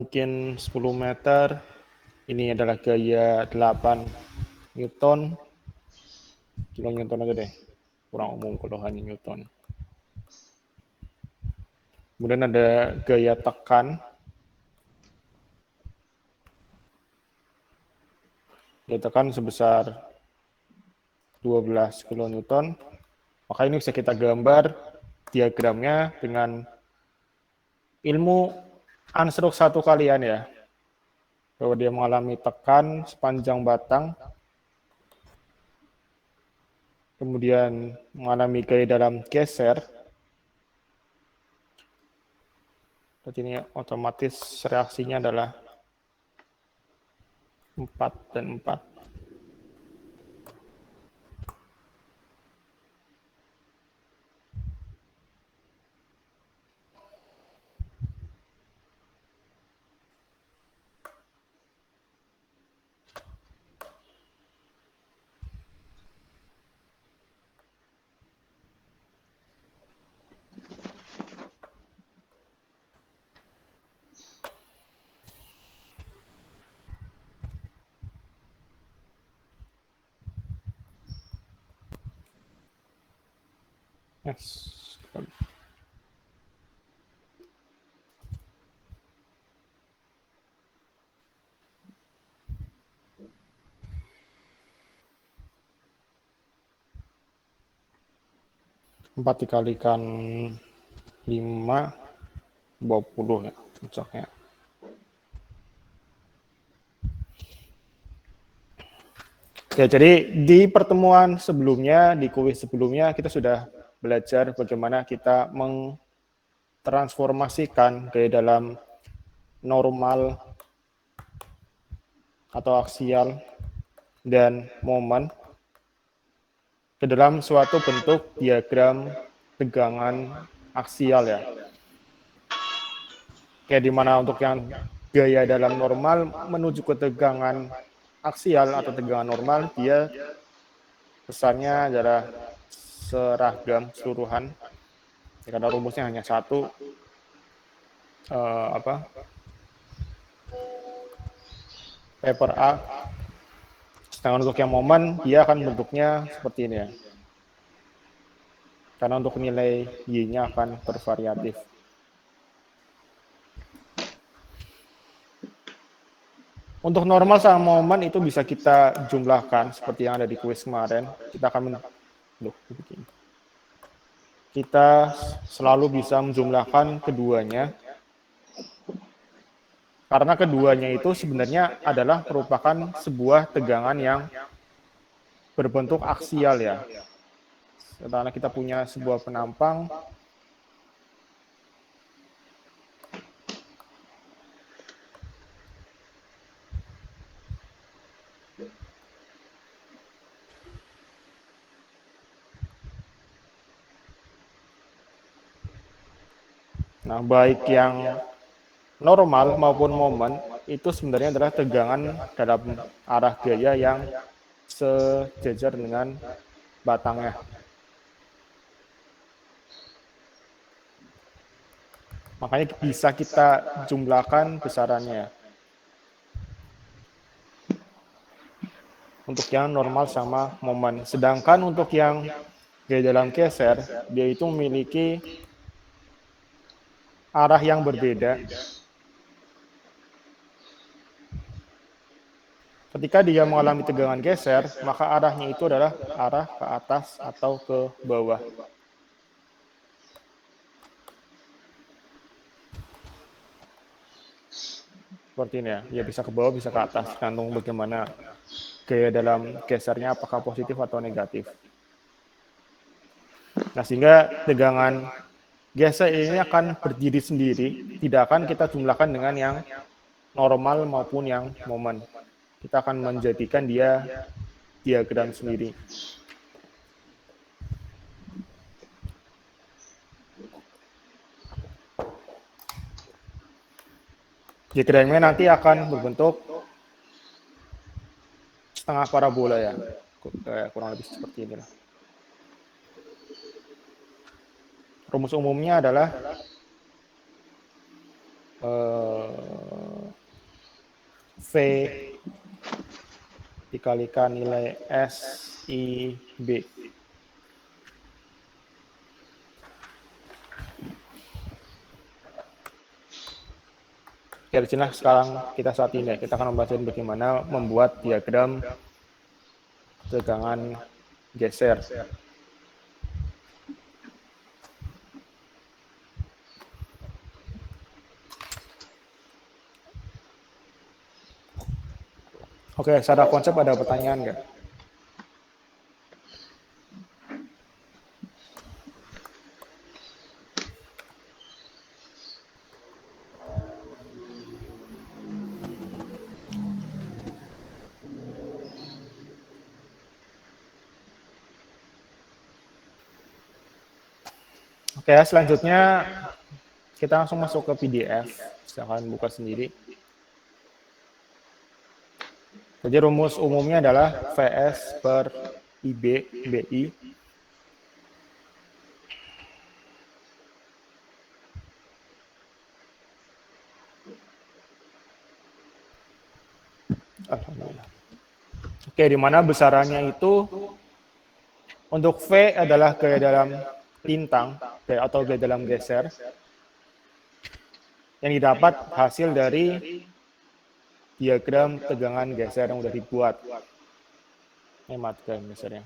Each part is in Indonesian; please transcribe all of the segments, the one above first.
mungkin 10 meter, ini adalah gaya 8 Newton, kilonewton aja deh, kurang umum kalau hanya Newton. Kemudian ada gaya tekan, sebesar 12 kilonewton. Maka ini bisa kita gambar diagramnya dengan ilmu anstruk 1 kalian ya, bahwa dia mengalami tekan sepanjang batang, kemudian mengalami gaya dalam geser. Berarti ini otomatis reaksinya adalah 4 dan 4. Yes. 4 dikalikan 5, 20 ya cocoknya. Ya, jadi di pertemuan sebelumnya, di kuis sebelumnya, kita sudah belajar bagaimana kita mengtransformasikan gaya dalam normal atau aksial dan momen ke dalam suatu bentuk diagram tegangan aksial ya. Kayak dimana untuk yang gaya dalam normal menuju ke tegangan aksial atau tegangan normal, dia besarnya adalah seragam keseluruhan. Karena rumusnya hanya satu, P per A. Sedangkan untuk yang momen, dia akan bentuknya seperti ini ya. Karena untuk nilai Y-nya akan bervariatif. Untuk normal sama momen itu bisa kita jumlahkan seperti yang ada di kuis kemarin. Kita selalu bisa menjumlahkan keduanya. Karena keduanya itu sebenarnya adalah merupakan sebuah tegangan yang berbentuk aksial ya. Karena kita punya sebuah penampang, nah baik yang normal maupun momen itu sebenarnya adalah tegangan dalam arah gaya yang sejajar dengan batangnya. Makanya bisa kita jumlahkan besarannya. Untuk yang normal sama momen. Sedangkan untuk yang gaya dalam geser, dia itu memiliki arah yang berbeda. Ketika dia mengalami tegangan geser, maka arahnya itu adalah arah ke atas atau ke bawah. Seperti ini ya, ya bisa ke bawah, bisa ke atas, tergantung bagaimana gaya dalam gesernya, apakah positif atau negatif. Nah, sehingga tegangan geser ini akan berdiri sendiri, tidak akan kita jumlahkan dengan yang normal maupun yang momen. Kita akan menjadikan dia diagram sendiri. Diagramnya nanti akan berbentuk setengah parabola ya, kurang lebih seperti inilah. Rumus umumnya adalah V dikalikan nilai S I B. Oke, di sini sekarang kita saat ini kita akan membahas bagaimana membuat diagram tegangan geser. Oke, secara konsep ada pertanyaan nggak? Oke, selanjutnya kita langsung masuk ke PDF. Silahkan buka sendiri. Jadi rumus umumnya adalah VS per IB, BI. Alhamdulillah. Oke, di mana besarannya itu untuk V adalah gaya dalam lintang atau gaya dalam geser yang didapat hasil dari diagram tegangan geser yang sudah dibuat. Ini matikan gesernya.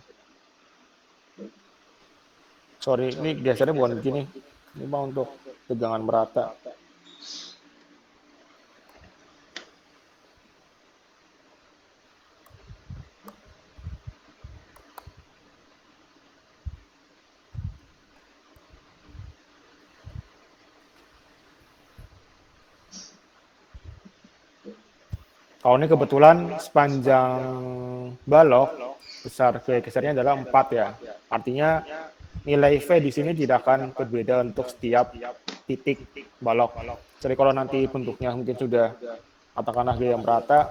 Sorry, ini gesernya bukan begini. Ini mau untuk tegangan merata. Kalau ini kebetulan sepanjang balok besar gaya gesernya adalah 4 ya. Artinya nilai V di sini tidak akan berbeda untuk setiap titik balok. Jadi kalau nanti bentuknya mungkin sudah katakanlah gaya merata,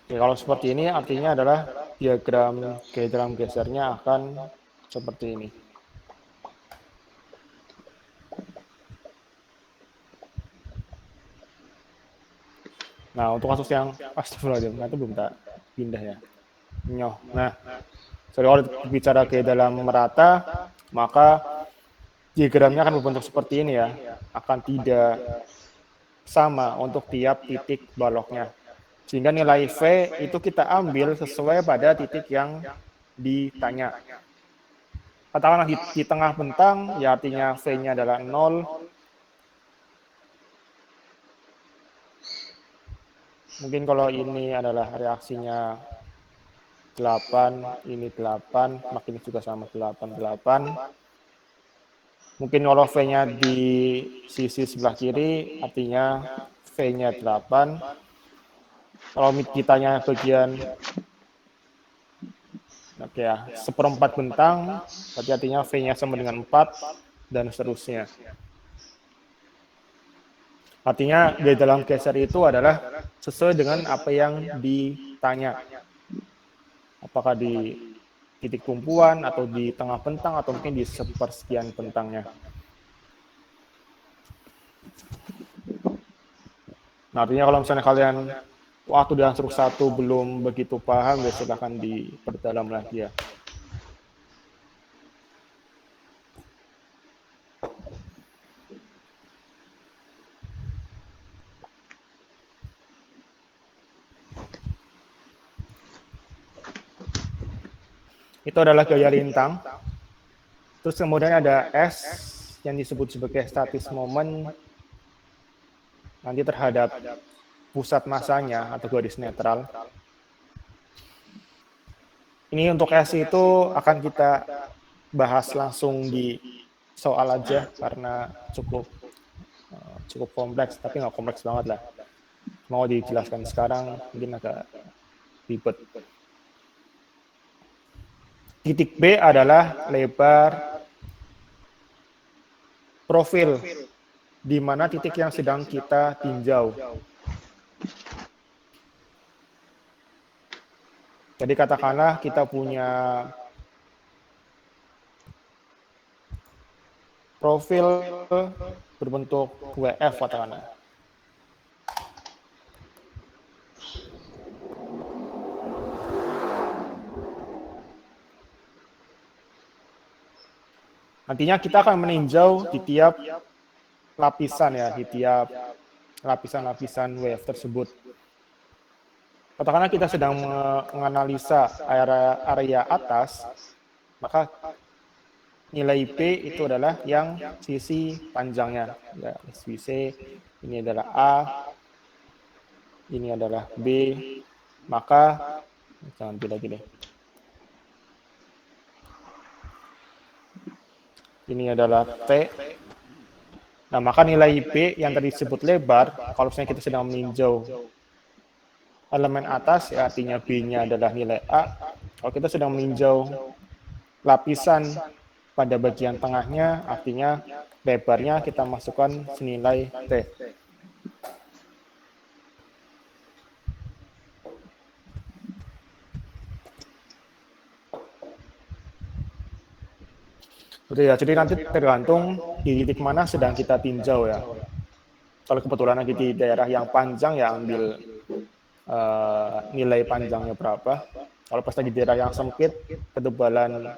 ya, kalau seperti ini artinya adalah diagram gaya dalam gesernya akan seperti ini. Nah, untuk kasus yang astagfirullahaladzim, itu belum tak pindah ya. Nah, kalau bicara gaya dalam merata, maka diagramnya akan berbentuk seperti ini ya. Akan tidak sama untuk tiap titik baloknya. Sehingga nilai V itu kita ambil sesuai pada titik yang ditanya. Katakanlah di tengah bentang, ya artinya V-nya adalah 0. Mungkin kalau ini adalah reaksinya 8, ini 8, makin juga sama 8, 8. Mungkin kalau V-nya di sisi sebelah kiri, artinya V-nya 8. Kalau kitanya bagian oke ya, seperempat bentang, berarti artinya V-nya sama dengan 4, dan seterusnya. Artinya gaya dalam geser itu adalah sesuai dengan apa yang ditanya. Apakah di titik tumpuan, atau di tengah bentang, atau mungkin di sepersekian bentangnya. Nah, artinya kalau misalnya kalian waktu di ansur 1 belum begitu paham, ya silahkan diperdalam lagi ya. Itu adalah gaya lintang. Terus kemudian ada S yang disebut sebagai statis moment nanti terhadap pusat masanya atau garis netral. Ini untuk S itu akan kita bahas langsung di soal aja karena cukup kompleks, tapi nggak kompleks banget lah. Mau dijelaskan sekarang mungkin agak ribet. Titik B adalah lebar profil, di mana titik yang sedang kita tinjau. Jadi katakanlah kita punya profil berbentuk WF katakanlah. Nantinya kita akan meninjau di tiap lapisan ya, di tiap lapisan-lapisan WF tersebut. Katakanlah kita sedang menganalisa area atas, maka nilai P itu adalah yang sisi panjangnya. Ya, sisi ini adalah A, ini adalah B, maka jangan beda gini. Ini adalah T. Nah, maka nilai P yang tadi disebut lebar, kalau misalnya kita sedang meninjau elemen atas, ya artinya B-nya adalah nilai A. Kalau kita sedang meninjau lapisan pada bagian tengahnya, artinya lebarnya kita masukkan senilai T. Ya, jadi nanti tergantung di titik mana sedang kita tinjau ya. Kalau kebetulan lagi di daerah yang panjang ya ambil nilai panjangnya berapa. Kalau pas lagi di daerah yang sempit, ketebalan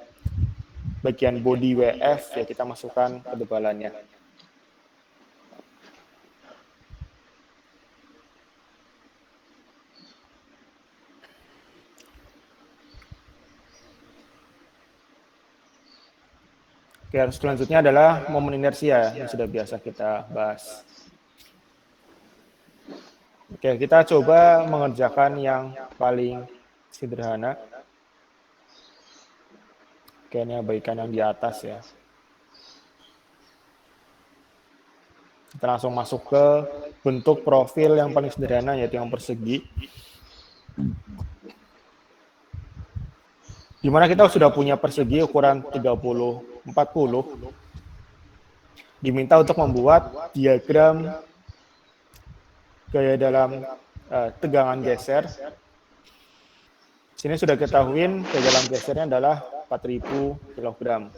bagian body WF ya kita masukkan ketebalannya. Oke, selanjutnya adalah momen inersia yang sudah biasa kita bahas. Oke, kita coba mengerjakan yang paling sederhana. Oke, ini abaikan yang di atas ya. Kita langsung masuk ke bentuk profil yang paling sederhana, yaitu yang persegi. Di mana kita sudah punya persegi ukuran 30-40. Diminta untuk membuat diagram gaya dalam tegangan geser. Sini sudah ketahuin gaya dalam gesernya adalah 4.000 kg.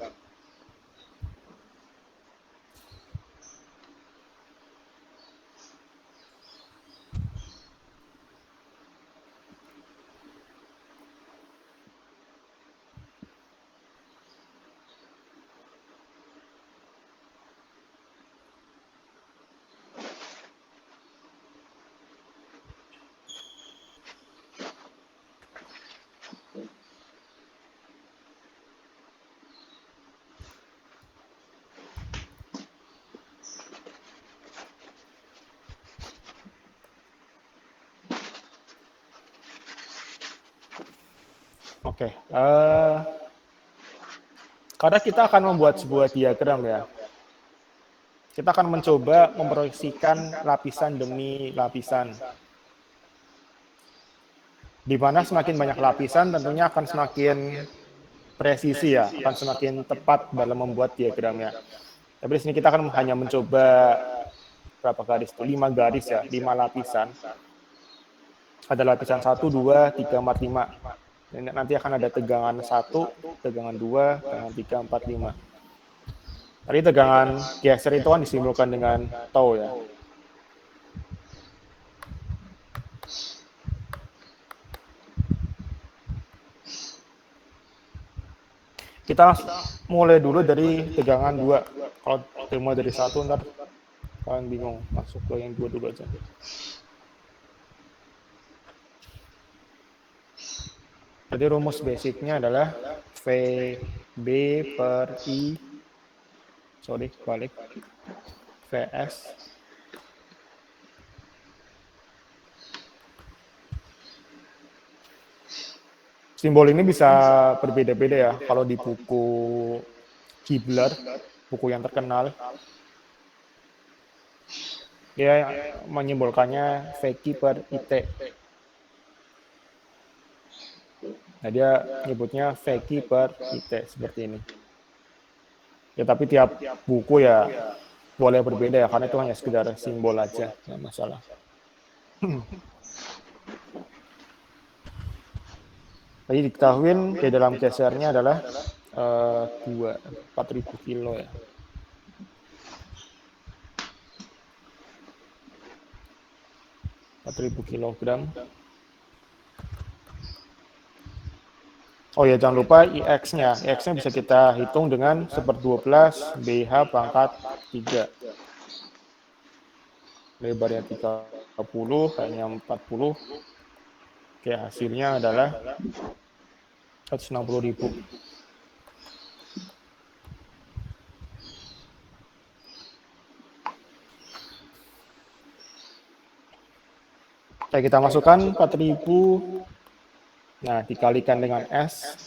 Oke, karena kita akan membuat sebuah diagram ya. Kita akan mencoba memproyeksikan lapisan demi lapisan. Di mana semakin banyak lapisan tentunya akan semakin presisi ya, akan semakin tepat dalam membuat diagramnya. Tapi di sini kita akan hanya mencoba berapa garis itu? 5 garis ya, 5 lapisan. Ada lapisan 1, 2, 3, 4, 5. Nanti akan ada tegangan 1, tegangan 2, tegangan 3, 4, 5. Tadi tegangan geser itu kan disimbolkan dengan tau ya. Kita mulai dulu dari tegangan 2. Kalau mulai dari 1 ntar kalian bingung, masuk ke yang 2 dulu aja. Jadi rumus basicnya adalah VB per I, balik, VS simbol ini bisa berbeda-beda ya. Kalau di buku Kibler, buku yang terkenal, dia menyimbolkannya VQ per IT. Nah, dia nyebutnya Veki per IT seperti ini. Ya, tapi tiap buku ya boleh berbeda ya, karena itu hanya sekedar simbol aja, nggak masalah. Jadi diketahui di dalam casernya adalah 4.000 kilo ya. Kilogram. Oh ya, jangan lupa IX-nya. IX-nya bisa kita hitung dengan 1/12 BH pangkat 3. Lebarnya 30, hanya 40. Oke, hasilnya adalah 160.000. Oke, kita masukkan 4.000. Nah, dikalikan dengan S.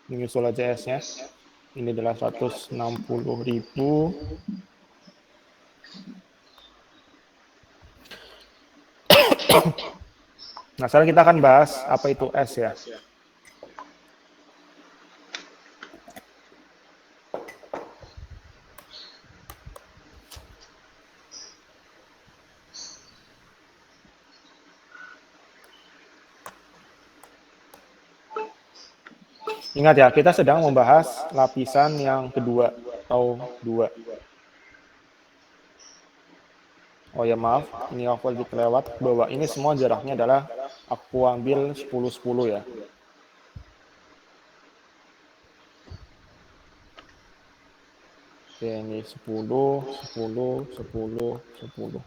Menyusul aja S-nya. Ini adalah 160.000. Nah, sekarang kita akan bahas apa itu S ya. Ingat ya, kita sedang membahas lapisan yang kedua atau 2. Oh ya, maaf, ini aku lagi kelewat bahwa ini semua jaraknya adalah aku ambil 10-10 ya. Oke, ini 10, 10, 10, 10.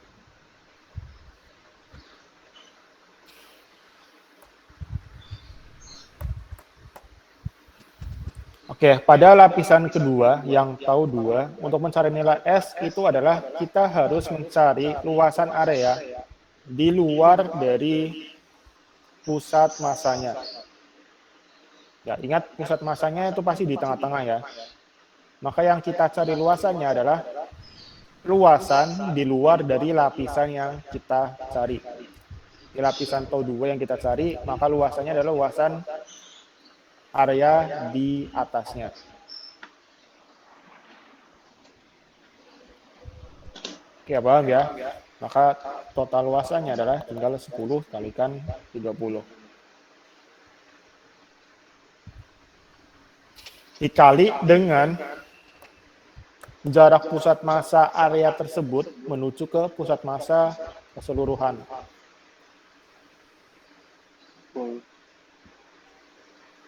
Oke, pada lapisan kedua yang tahu 2, untuk mencari nilai S itu adalah kita harus mencari luasan area di luar dari pusat masanya. Ya, ingat pusat masanya itu pasti di tengah-tengah ya. Maka yang kita cari luasannya adalah luasan di luar dari lapisan yang kita cari. Di lapisan tau 2 yang kita cari, maka luasannya adalah luasan area di atasnya. Oke, paham ya? Maka total luasannya adalah tinggal 10 kalikan 30. Dikali dengan jarak pusat massa area tersebut menuju ke pusat massa keseluruhan.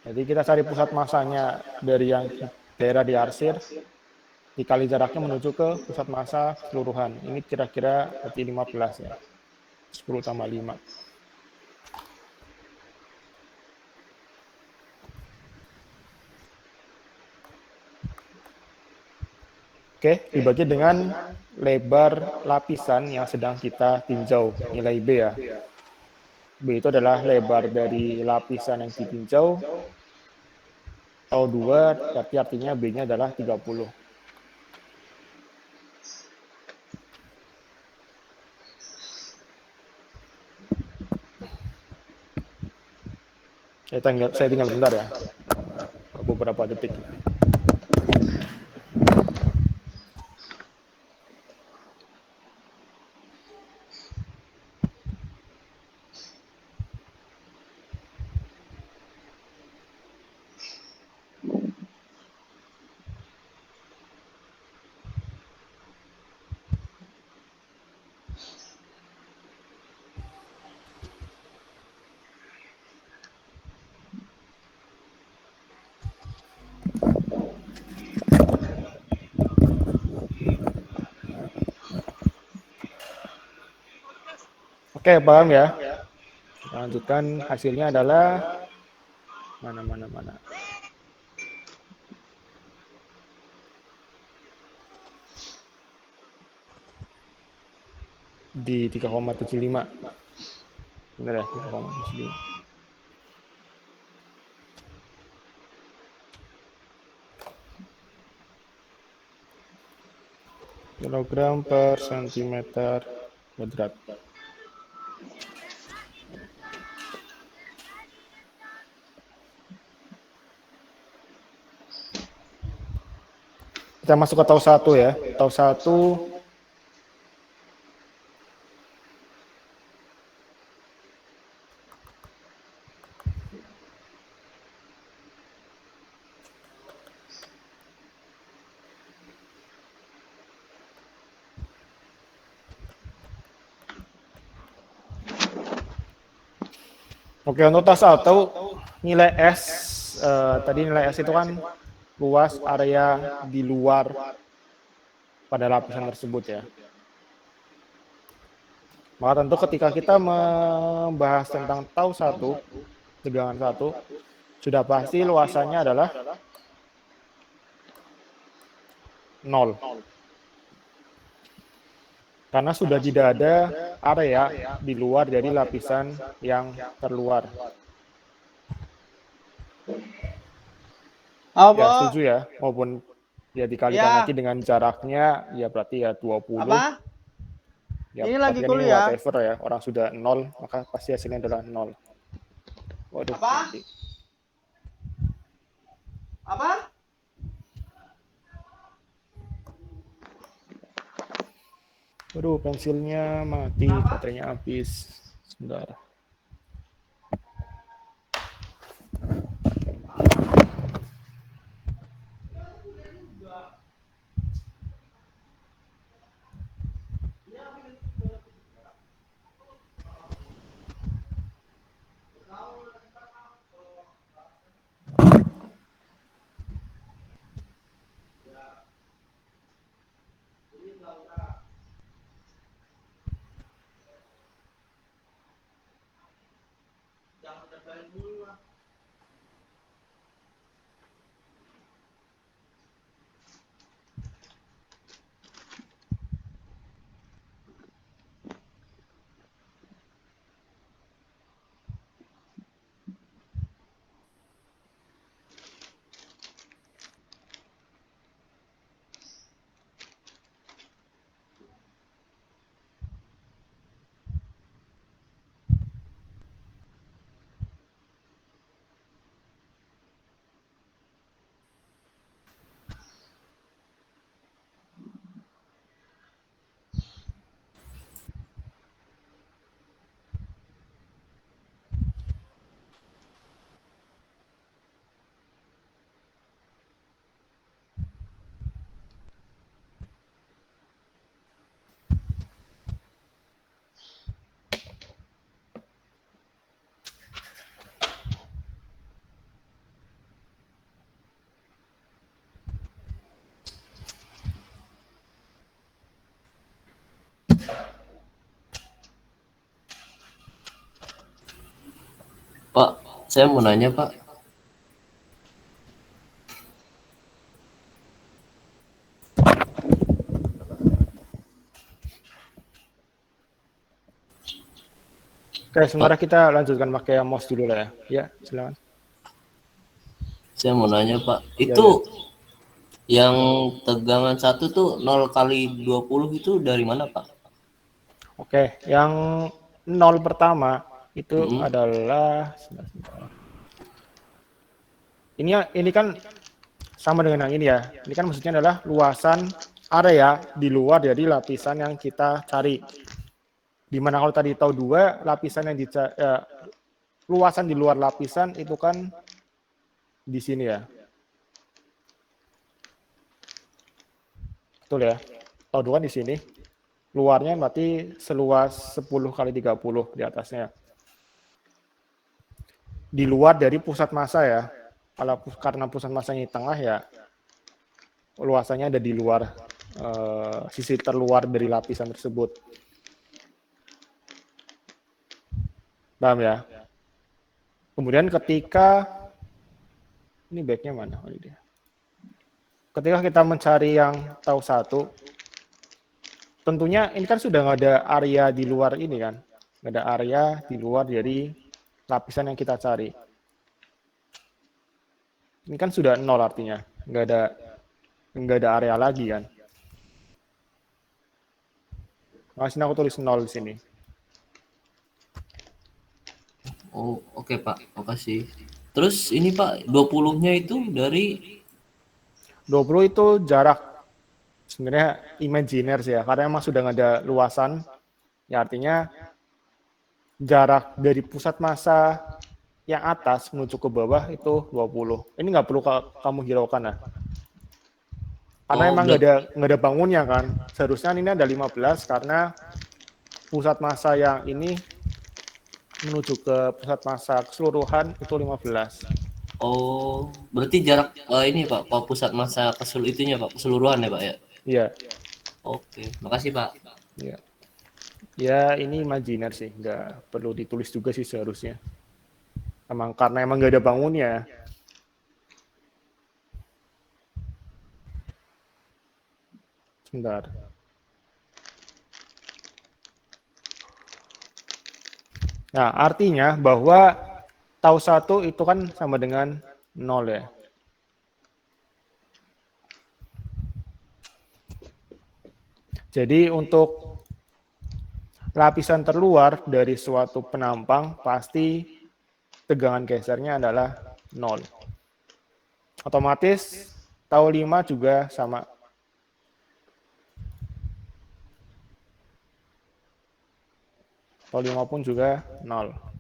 Jadi kita cari pusat massanya dari yang daerah diarsir, dikali jaraknya menuju ke pusat massa keseluruhan. Ini kira-kira berarti 15 ya. 10 tambah 5. Oke, dibagi dengan lebar lapisan yang sedang kita tinjau, nilai B ya. B itu adalah lebar dari lapisan yang ditinjau. Tau 2, berarti artinya B-nya adalah 30. Saya tinggal bentar ya, beberapa detik. Oke, paham ya? Lanjutkan, hasilnya adalah mana. Di 3,75. Benar ya, 3,75. Kilogram per sentimeter kuadrat. Kita masuk ke tau 1 ya. Tau 1 Oke, untuk tau 1 nilai S tadi nilai S itu kan luas area di luar pada lapisan tersebut ya. Maka tentu ketika kita membahas tentang tau 1, tegangan 1, sudah pasti luasannya adalah 0. Karena sudah tidak ada area di luar dari lapisan yang terluar. Ya, setuju ya, maupun ya dikalikan lagi dengan jaraknya, ya berarti ya 20. Ya, ini tapi lagi kan ini kuliah. whatever ya, orang sudah 0, maka pasti hasilnya adalah 0. Waduh, mati. Apa? Waduh, pensilnya mati, baterainya habis. Sebentar. Pak, saya mau nanya Pak. Oke, sementara kita lanjutkan pakai mouse dulu lah ya. Ya, silakan. Saya mau nanya Pak, itu yang tegangan 1 tuh 0 kali 20 itu dari mana Pak? Oke, yang 0 pertama itu adalah ini kan sama dengan yang ini ya. Ini kan maksudnya adalah luasan area di luar dari lapisan yang kita cari. Dimana kalau tadi tahu 2, lapisan yang luasan di luar lapisan itu kan di sini ya. Betul ya. Tahu 2 kan di sini. Luarnya berarti seluas 10 kali 30 di atasnya. Di luar dari pusat massa ya. Kalau karena pusat massanya di tengah ya, luasannya ada di luar sisi terluar dari lapisan tersebut. Paham ya? Kemudian ketika ini backnya mana? Oh, ini dia. Ketika kita mencari yang tahu 1, tentunya ini kan sudah nggak ada area di luar ini kan, nggak ada area di luar dari lapisan yang kita cari. Ini kan sudah 0 artinya, nggak ada area lagi kan. Makanya aku tulis 0 di sini. Oh, oke Pak, makasih. Terus ini Pak, 20-nya itu dari 20 itu jarak sebenarnya imajiner sih ya, karena emang sudah nggak ada luasan, ya artinya jarak dari pusat massa yang atas menuju ke bawah itu 20. Ini nggak perlu kamu hiraukan ya. Karena Oh, emang nggak ada bangunnya kan. Seharusnya ini ada 15 karena pusat massa yang ini menuju ke pusat massa keseluruhan itu 15. oh, berarti jarak ini Pak, pusat massa itunya Pak, keseluruhan ya Pak ya. Iya, Oke, makasih Pak. iya. Ya ini imajiner sih, nggak perlu ditulis juga sih seharusnya. Karena emang nggak ada bangunnya. Sebentar. Nah, artinya bahwa tau 1 itu kan sama dengan 0 ya. Jadi untuk lapisan terluar dari suatu penampang pasti tegangan gesernya adalah 0. Otomatis tau 5 juga sama. Tau 5 pun juga 0.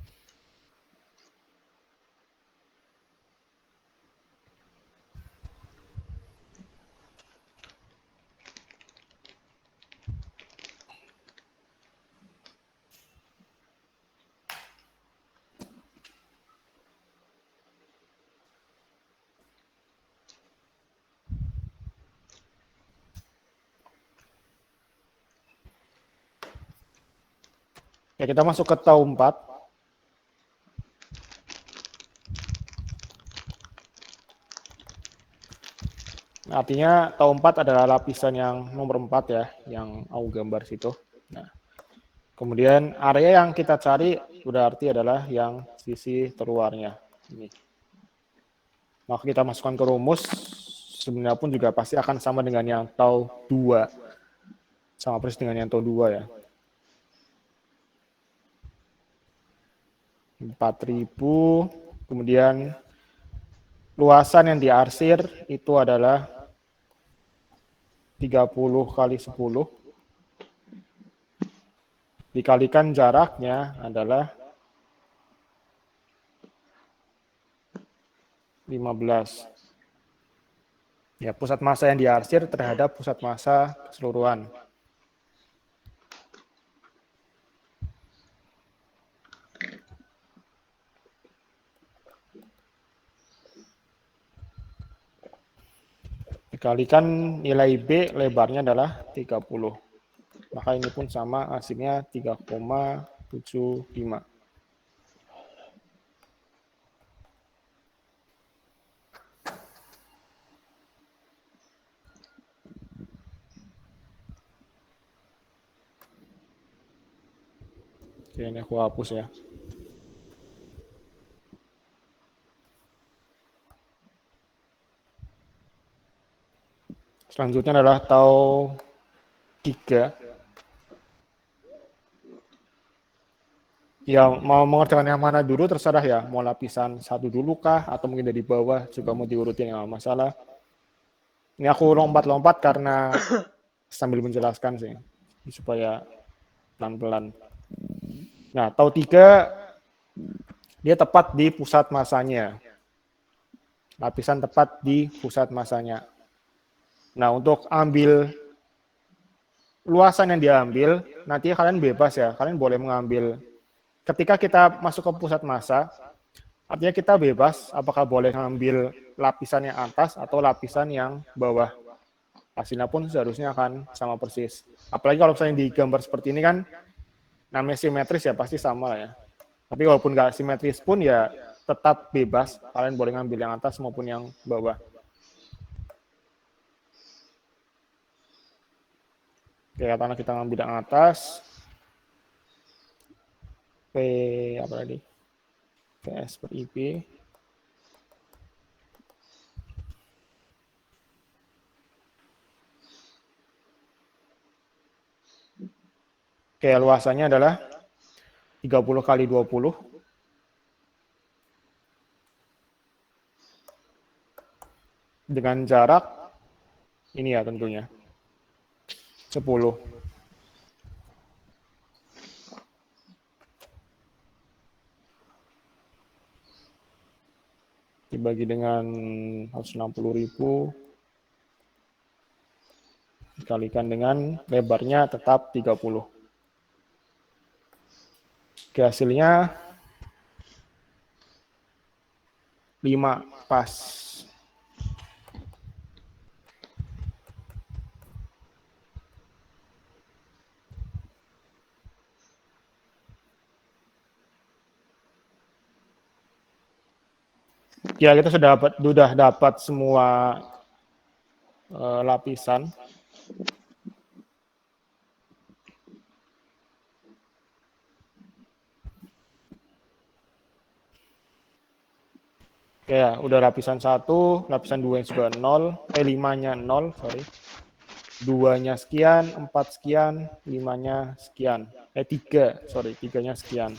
Ya, kita masuk ke tau 4. Artinya tau 4 adalah lapisan yang nomor 4 ya, yang aku gambar situ. Nah, kemudian area yang kita cari berarti adalah yang sisi terluarnya. Ini. Maka kita masukkan ke rumus, sebenarnya pun juga pasti akan sama dengan yang tau 2. Sama persis dengan yang tau 2 ya. 4.000, kemudian luasan yang diarsir itu adalah 30 kali 10, dikalikan jaraknya adalah 15. Ya, pusat massa yang diarsir terhadap pusat massa keseluruhan. Dikalikan nilai B, lebarnya adalah 30. Maka ini pun sama, hasilnya 3,75. Oke, ini aku hapus ya. Selanjutnya adalah tau 3. Ya, mau mengerjakan yang mana dulu terserah ya. Mau lapisan 1 dulu kah, atau mungkin dari bawah juga mau diurutin, nggak masalah. Ini aku lompat-lompat karena sambil menjelaskan sih, supaya pelan-pelan. Nah, tau 3, dia tepat di pusat massanya. Lapisan tepat di pusat massanya. Nah, untuk ambil luasan yang diambil, nanti kalian bebas ya. Kalian boleh mengambil, ketika kita masuk ke pusat massa, artinya kita bebas apakah boleh mengambil lapisan yang atas atau lapisan yang bawah. Hasilnya pun seharusnya akan sama persis. Apalagi kalau misalnya di gambar seperti ini kan, namanya simetris ya pasti sama ya. Tapi walaupun nggak simetris pun ya tetap bebas. Kalian boleh ngambil yang atas maupun yang bawah. Oke, karena kita ngambil yang atas. P apa tadi? PS per IP. Oke, luasannya adalah 30 kali 20. Dengan jarak ini ya tentunya. 10. Dibagi dengan 160.000 dikalikan dengan lebarnya tetap 30. Oke, hasilnya 5 pas. Ya, kita sudah dapat semua lapisan. Oke ya, udah lapisan 1, lapisan 2 juga 0, 5-nya 0, sorry. 2-nya sekian, 4 sekian, 5-nya sekian. 3-nya sekian.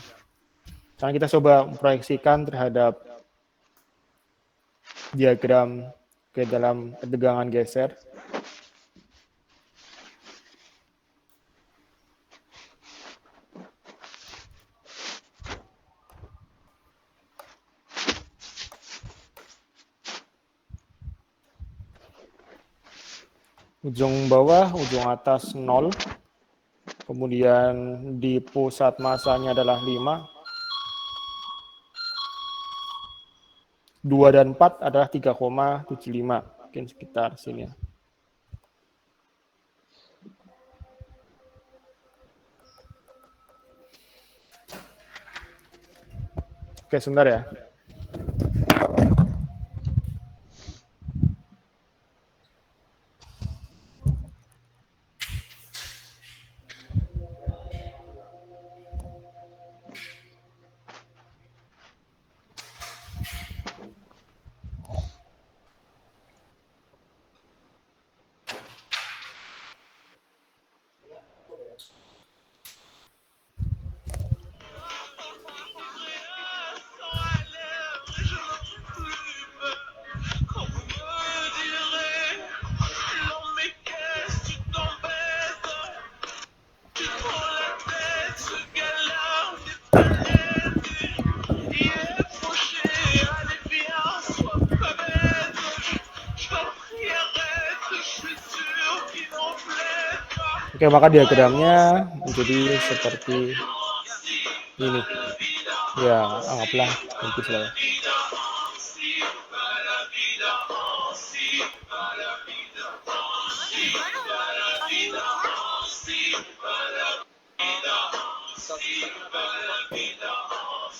Sekarang kita coba proyeksikan terhadap diagram ke dalam tegangan geser. Ujung bawah, ujung atas 0. Kemudian di pusat masanya adalah 5. 2 dan 4 adalah 3,75. Mungkin sekitar sini. Oke, sebentar ya. Oke, maka diagramnya menjadi seperti ini. Ya, anggaplah lukis lah ya.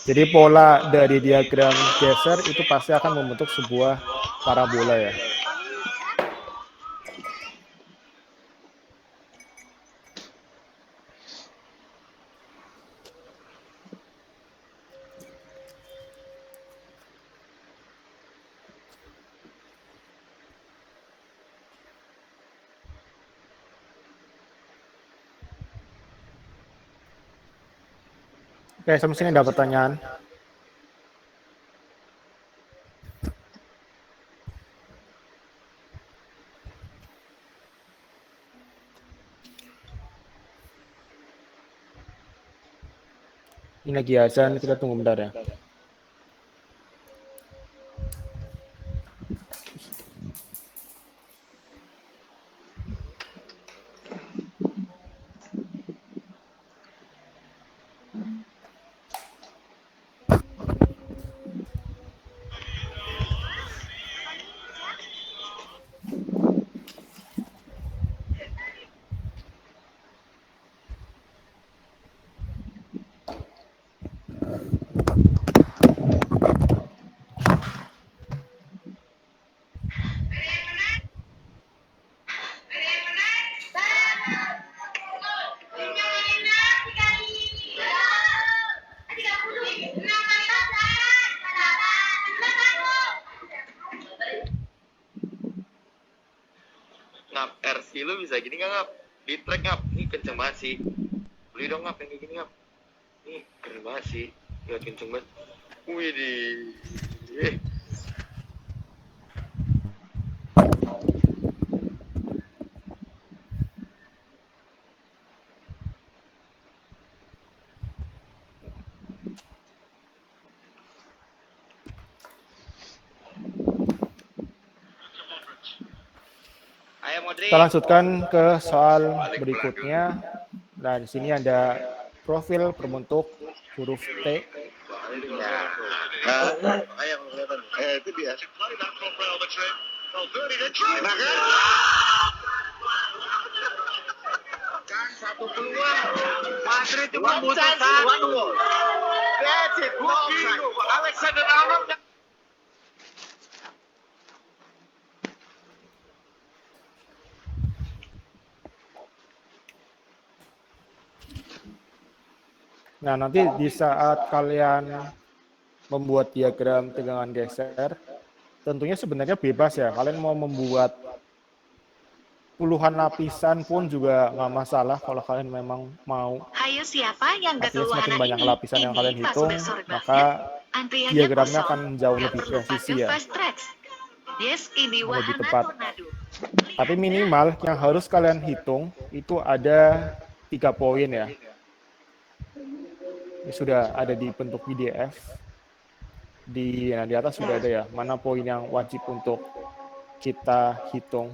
Jadi pola dari diagram geser itu pasti akan membentuk sebuah parabola ya. Oke, sampai sini ada pertanyaan. Ini lagi azan, kita tunggu bentar ya. Ngap, RC lu bisa gini nggak ngap? Di track ngap, ini kenceng banget sih. Beli dong ngap yang kayak gini ngap. Ini keren banget sih, lihat kenceng banget. Wih di, Kita lanjutkan ke soal berikutnya. Nah, di sini ada profil berbentuk huruf T. Itu dia. Kan satu peluang. Madrid cuma butuh satu. That's it. Alexander Arnold. Nah, nanti di saat kalian membuat diagram tegangan geser, tentunya sebenarnya bebas ya. Kalian mau membuat puluhan lapisan pun juga nggak masalah kalau kalian memang mau. Hayo siapa yang gak Artinya semakin keluaran banyak ini? lapisan yang kalian Pak hitung, sudah sorry maka Antriannya diagramnya kosong. akan jauh Gak lebih perlu presisi pakai ya. fast track. Yes, ini Lebih wahana tepat. tornado. Tapi minimal yang harus kalian hitung itu ada 3 poin ya. Ini sudah ada di bentuk PDF. Di atas sudah ada ya, mana poin yang wajib untuk kita hitung.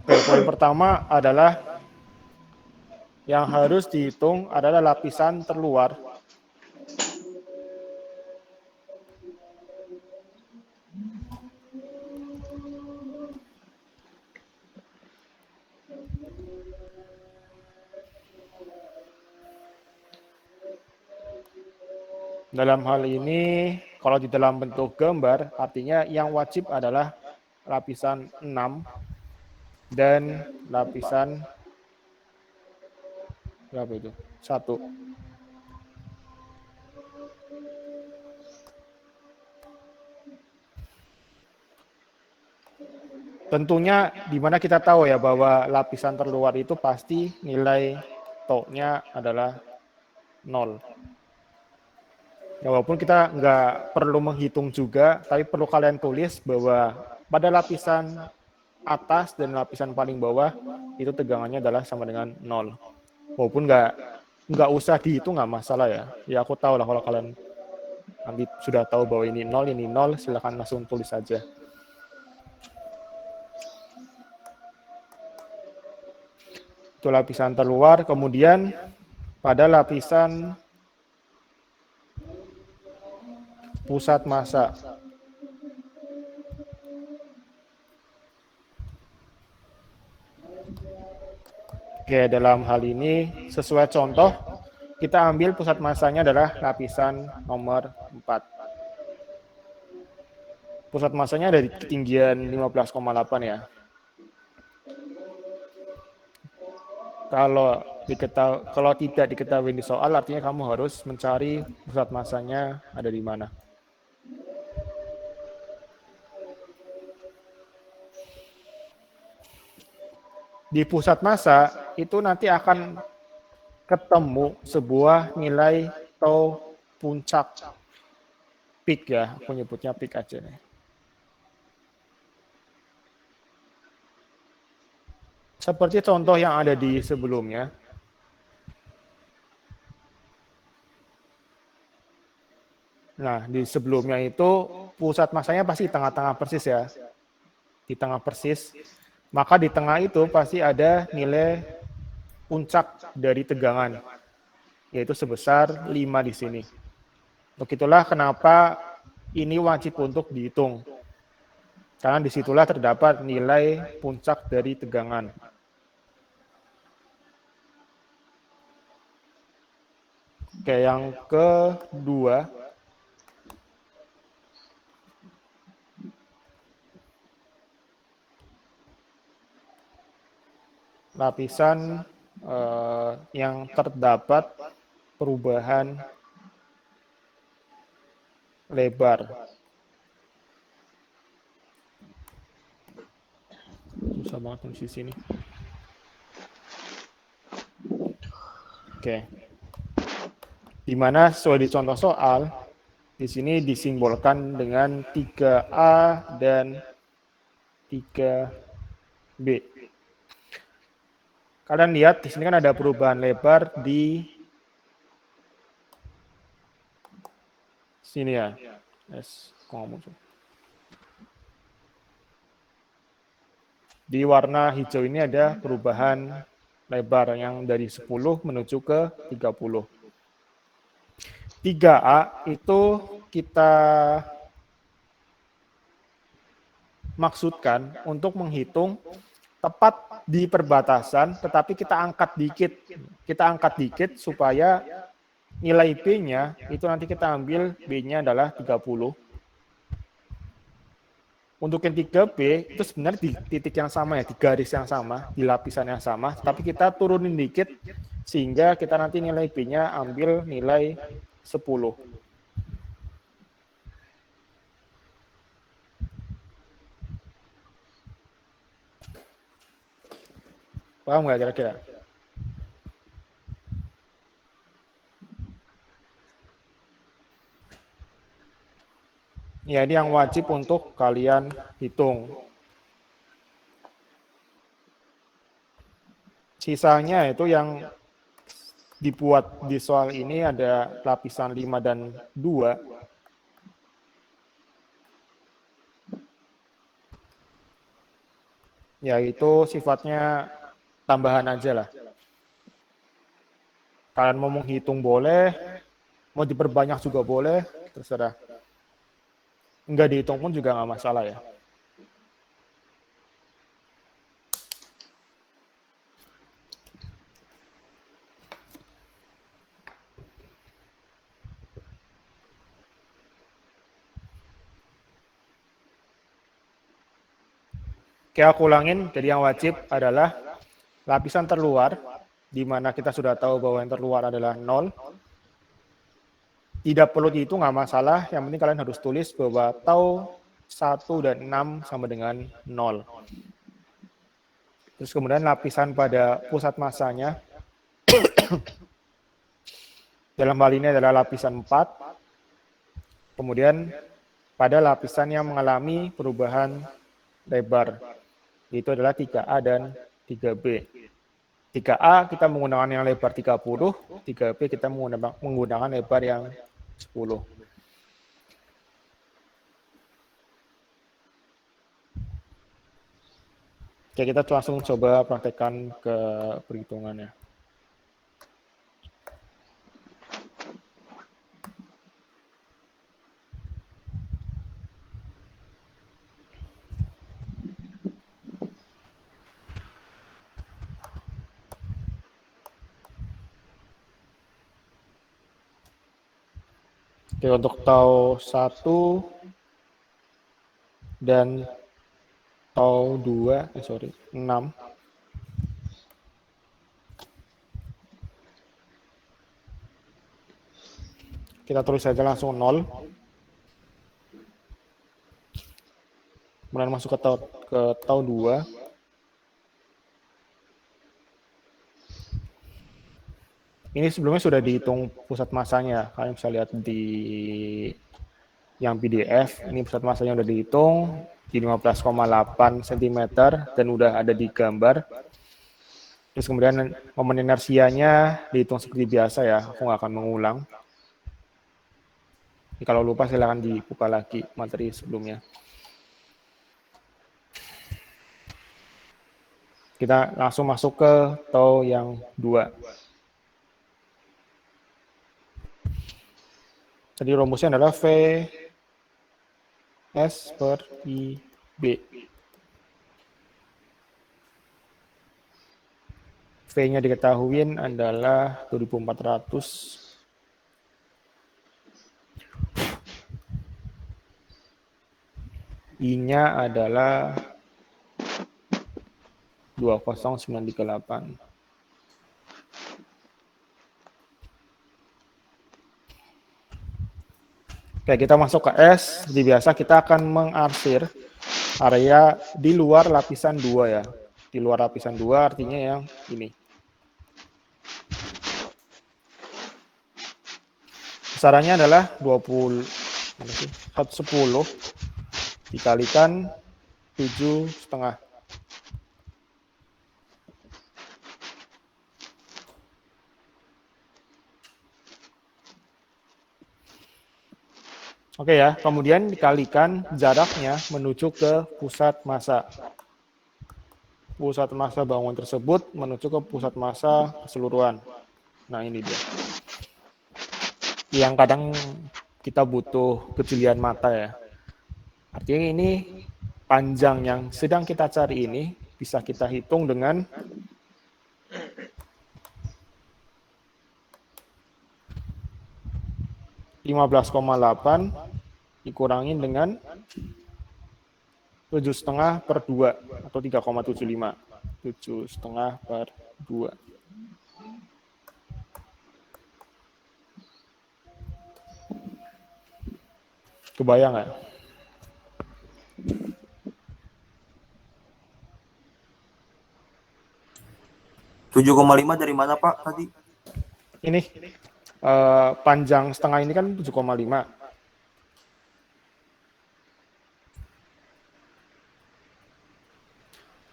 Oke, poin pertama adalah yang harus dihitung adalah lapisan terluar. Dalam hal ini, kalau di dalam bentuk gambar, artinya yang wajib adalah lapisan 6 dan lapisan berapa itu? 1. Tentunya di mana kita tahu ya bahwa lapisan terluar itu pasti nilai tau-nya adalah 0. Ya, walaupun kita nggak perlu menghitung juga, tapi perlu kalian tulis bahwa pada lapisan atas dan lapisan paling bawah itu tegangannya adalah sama dengan 0. Walaupun nggak usah dihitung nggak masalah ya. Ya aku tahu lah kalau kalian nanti sudah tahu bahwa ini 0, silakan langsung tulis saja. Itu lapisan terluar, kemudian pada lapisan pusat massa. Oke, dalam hal ini sesuai contoh, kita ambil pusat massanya adalah lapisan nomor 4. Pusat massanya ada di ketinggian 15,8 ya. Kalau tidak diketahui di soal, artinya kamu harus mencari pusat massanya ada di mana. Di pusat massa itu nanti akan ketemu sebuah nilai atau puncak peak ya, aku nyebutnya peak aja nih. Seperti contoh yang ada di sebelumnya. Nah, di sebelumnya itu pusat massanya pasti di tengah-tengah persis ya. Di tengah persis. Maka di tengah itu pasti ada nilai puncak dari tegangan, yaitu sebesar 5 di sini. Untuk itulah kenapa ini wajib untuk dihitung. Karena disitulah terdapat nilai puncak dari tegangan. Oke, yang kedua, lapisan yang terdapat perubahan lebar. Susah banget di sini. Oke. Di mana sesuai di contoh soal, di sini disimbolkan dengan 3A dan 3B. Kalian lihat di sini kan ada perubahan lebar di sini ya. S, ngomong. Di warna hijau ini ada perubahan lebar yang dari 10 menuju ke 30. 3A itu kita maksudkan untuk menghitung tepat di perbatasan, tetapi kita angkat dikit. Kita angkat dikit supaya nilai B-nya itu nanti kita ambil B-nya adalah 30. Untuk yang 3B itu sebenarnya di titik yang sama ya, di garis yang sama, di lapisan yang sama, tapi kita turunin dikit sehingga kita nanti nilai B-nya ambil nilai 10. Paham nggak kira-kira? Ya, ini yang wajib untuk kalian hitung. Sisanya itu yang dibuat di soal ini ada lapisan 5 dan 2. Ya, itu sifatnya tambahan aja lah. Kalian mau menghitung boleh, mau diperbanyak juga boleh, terserah. Enggak dihitung pun juga nggak masalah ya. Oke, aku ulangin. Jadi yang wajib adalah lapisan terluar, di mana kita sudah tahu bahwa yang terluar adalah 0. Tidak perlu dihitung, nggak masalah. Yang penting kalian harus tulis bahwa tau 1 dan 6 sama dengan 0. Terus kemudian lapisan pada pusat masanya, dalam hal ini adalah lapisan 4. Kemudian pada lapisan yang mengalami perubahan lebar, itu adalah 3A dan 3B. 3A kita menggunakan yang lebar 30, 3B kita menggunakan lebar yang 10. Oke, kita langsung coba praktekkan ke perhitungannya. Oke, untuk tau 1 dan tau 6. Kita tulis saja langsung 0. Kemudian masuk ke tau 2. Ini sebelumnya sudah dihitung pusat masanya. Kalian bisa lihat di yang PDF. Ini pusat masanya sudah dihitung di 15,8 cm dan udah ada di gambar. Terus kemudian momen inersianya dihitung seperti biasa ya. Aku nggak akan mengulang. Jadi kalau lupa silahkan dibuka lagi materi sebelumnya. Kita langsung masuk ke tau yang 2. Jadi rumusnya adalah V S per IB. V-nya diketahui adalah 2400. I-nya adalah 20938. Oke, kita masuk ke S. Seperti biasa kita akan mengarsir area di luar lapisan 2 ya. Di luar lapisan 2 artinya yang ini. Besarannya adalah 10 dikalikan 7,5. Oke ya, kemudian dikalikan jaraknya menuju ke pusat massa. Pusat massa bangunan tersebut menuju ke pusat massa keseluruhan. Nah, ini dia. Yang kadang kita butuh kejelian mata ya. Artinya ini panjang yang sedang kita cari ini bisa kita hitung dengan 15,8 dikurangin dengan 7,5 per 2 atau 3,75. 7,5 per 2. Kebayang nggak? Tujuh koma lima dari mana Pak tadi? Ini panjang setengah ini kan 7,5.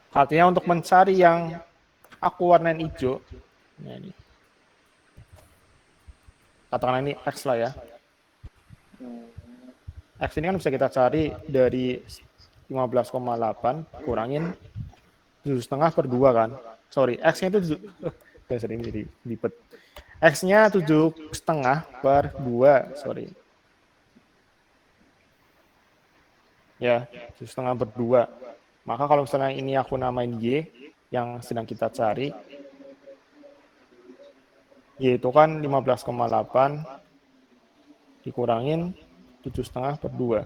Artinya untuk mencari yang aku warnain hijau, nah ini. Katakanlah ini X lah ya. X ini kan bisa kita cari dari 15,8 kurangin 7,5 per 2 kan. Sorry, X-nya itu sering jadi lipet. X-nya 7,5 per 2, sorry. Ya, 7,5 per 2. Maka kalau misalnya ini aku namain Y, yang sedang kita cari, Y itu kan 15,8 dikurangin 7,5 per 2.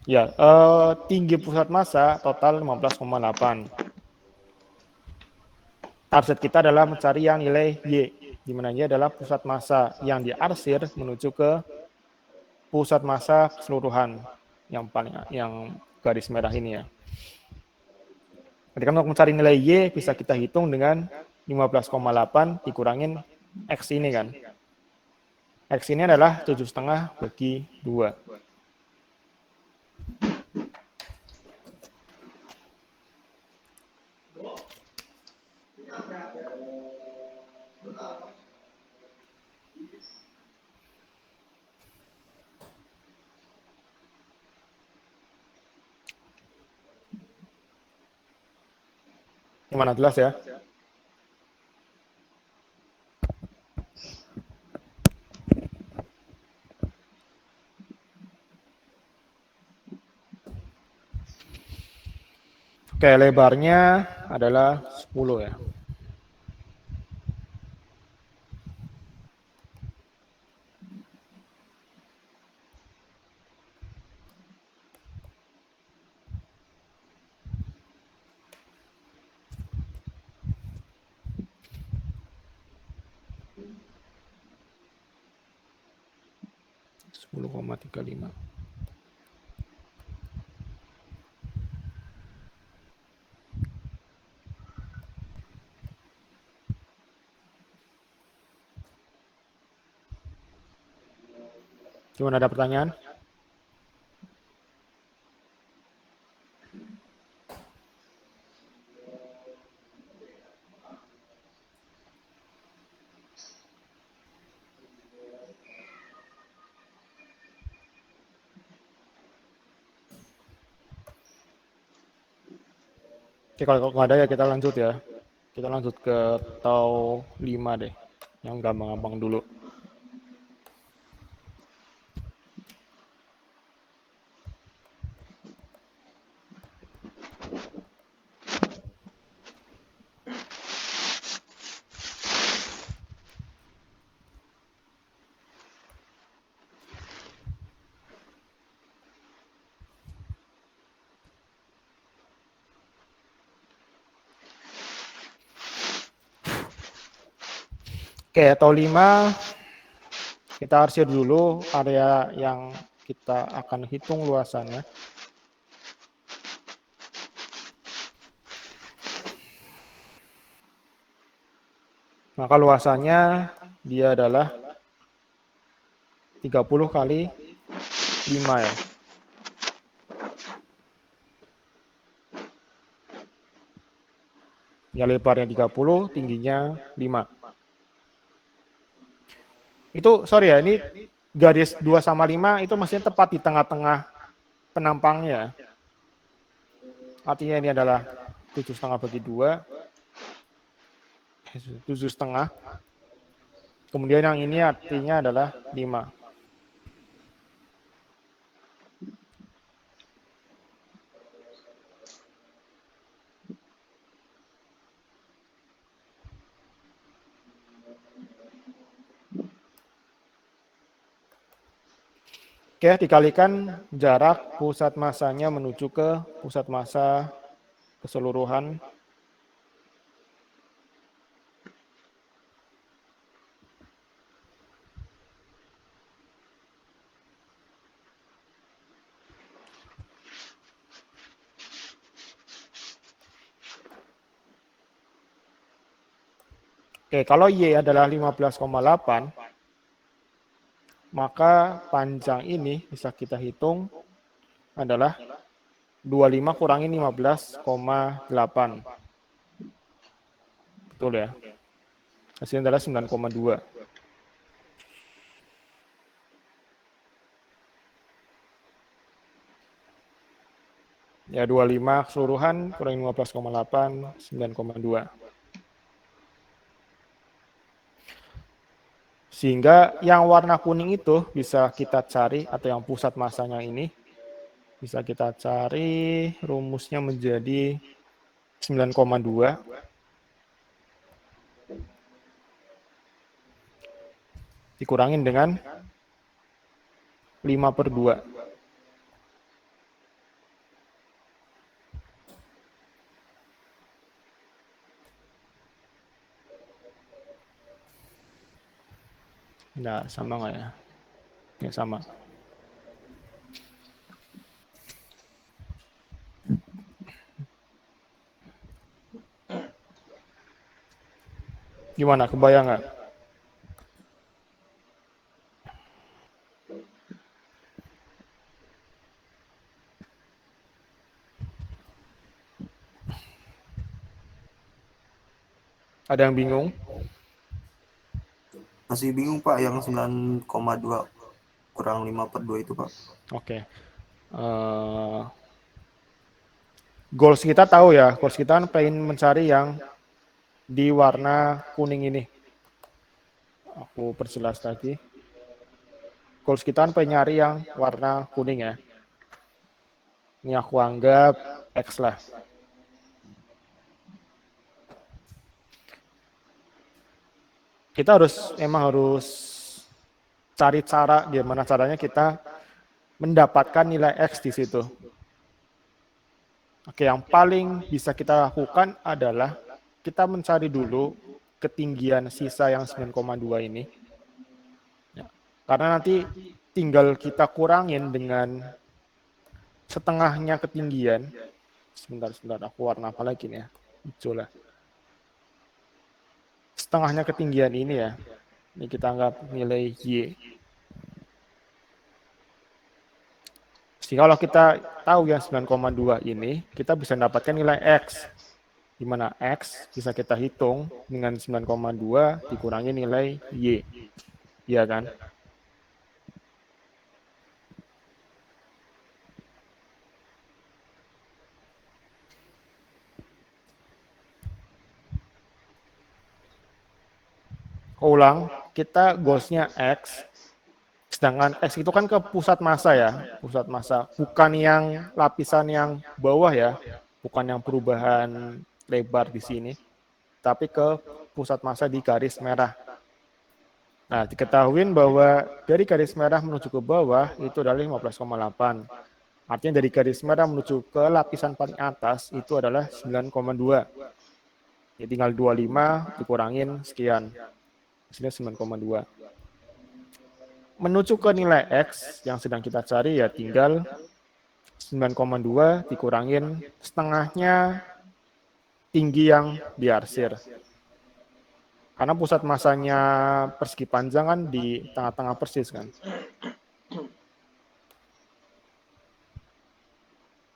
Ya, tinggi pusat massa total 15,8. Target kita adalah mencari yang nilai Y, di mana Y adalah pusat massa yang diarsir menuju ke pusat massa keseluruhan yang garis merah ini ya. Ketika untuk mencari nilai Y bisa kita hitung dengan 15,8 dikurangin X ini kan. X ini adalah 7,5 bagi 2. Gimana, jelas ya? Oke, lebarnya adalah 10 ya. Sepuluh koma 35. Gimana, ada pertanyaan? Oke, kalau nggak ada ya kita lanjut ya. Kita lanjut ke tau 5 deh, yang gampang-gampang dulu. Oke, tau 5 kita arsir dulu area yang kita akan hitung luasannya. Maka luasannya dia adalah 30 kali 5 ya. Ya, lebarnya 30, tingginya 5. Itu sorry ya, ini garis 2 sama 5 itu maksudnya tepat di tengah-tengah penampangnya. Artinya ini adalah 7,5 bagi 2, 7,5. Kemudian yang ini artinya adalah 5. Oke, dikalikan jarak pusat masanya menuju ke pusat massa keseluruhan. Oke, kalau Y adalah 15,8, maka panjang ini bisa kita hitung adalah 25 kurangi 15,8. Betul ya? Hasilnya adalah 9,2. Ya, 25 keseluruhan kurangi 15,8, 9,2. Sehingga yang warna kuning itu bisa kita cari, atau yang pusat massanya ini, bisa kita cari rumusnya menjadi 9,2 dikurangin dengan 5/2. Nah, sama nggak ya? Ya, sama. Gimana, kebayang nggak? Ada yang bingung? Masih bingung Pak yang 9,2 kurang 5/2 itu Pak. Oke. Goals kita tahu ya, goals kita kan pengen mencari yang di warna kuning ini. Aku perjelas lagi. Goals kita kan pengen nyari yang warna kuning ya. Ini aku anggap X lah. Kita memang harus cari cara gimana caranya kita mendapatkan nilai X di situ. Oke, yang paling bisa kita lakukan adalah kita mencari dulu ketinggian sisa yang 9,2 ini. Ya, karena nanti tinggal kita kurangin dengan setengahnya ketinggian. Sebentar, aku warna apa lagi nih ya? Hijau lah. Setengahnya ketinggian ini ya. Ini kita anggap nilai Y. Sehingga kalau kita tahu yang 9,2 ini, kita bisa mendapatkan nilai X. Di mana X bisa kita hitung dengan 9,2 dikurangi nilai Y. Iya kan? Ulang, kita goals-nya X, sedangkan X itu kan ke pusat massa ya, pusat massa, bukan yang lapisan yang bawah ya, bukan yang perubahan lebar di sini, tapi ke pusat massa di garis merah. Nah, diketahui bahwa dari garis merah menuju ke bawah itu adalah 15,8. Artinya dari garis merah menuju ke lapisan paling atas itu adalah 9,2. Ya, tinggal 25 dikurangin sekian. Hasilnya 9,2. Menuju ke nilai X yang sedang kita cari ya tinggal 9,2 dikurangin setengahnya tinggi yang diarsir. Karena pusat massanya persegi panjang kan di tengah-tengah persis kan.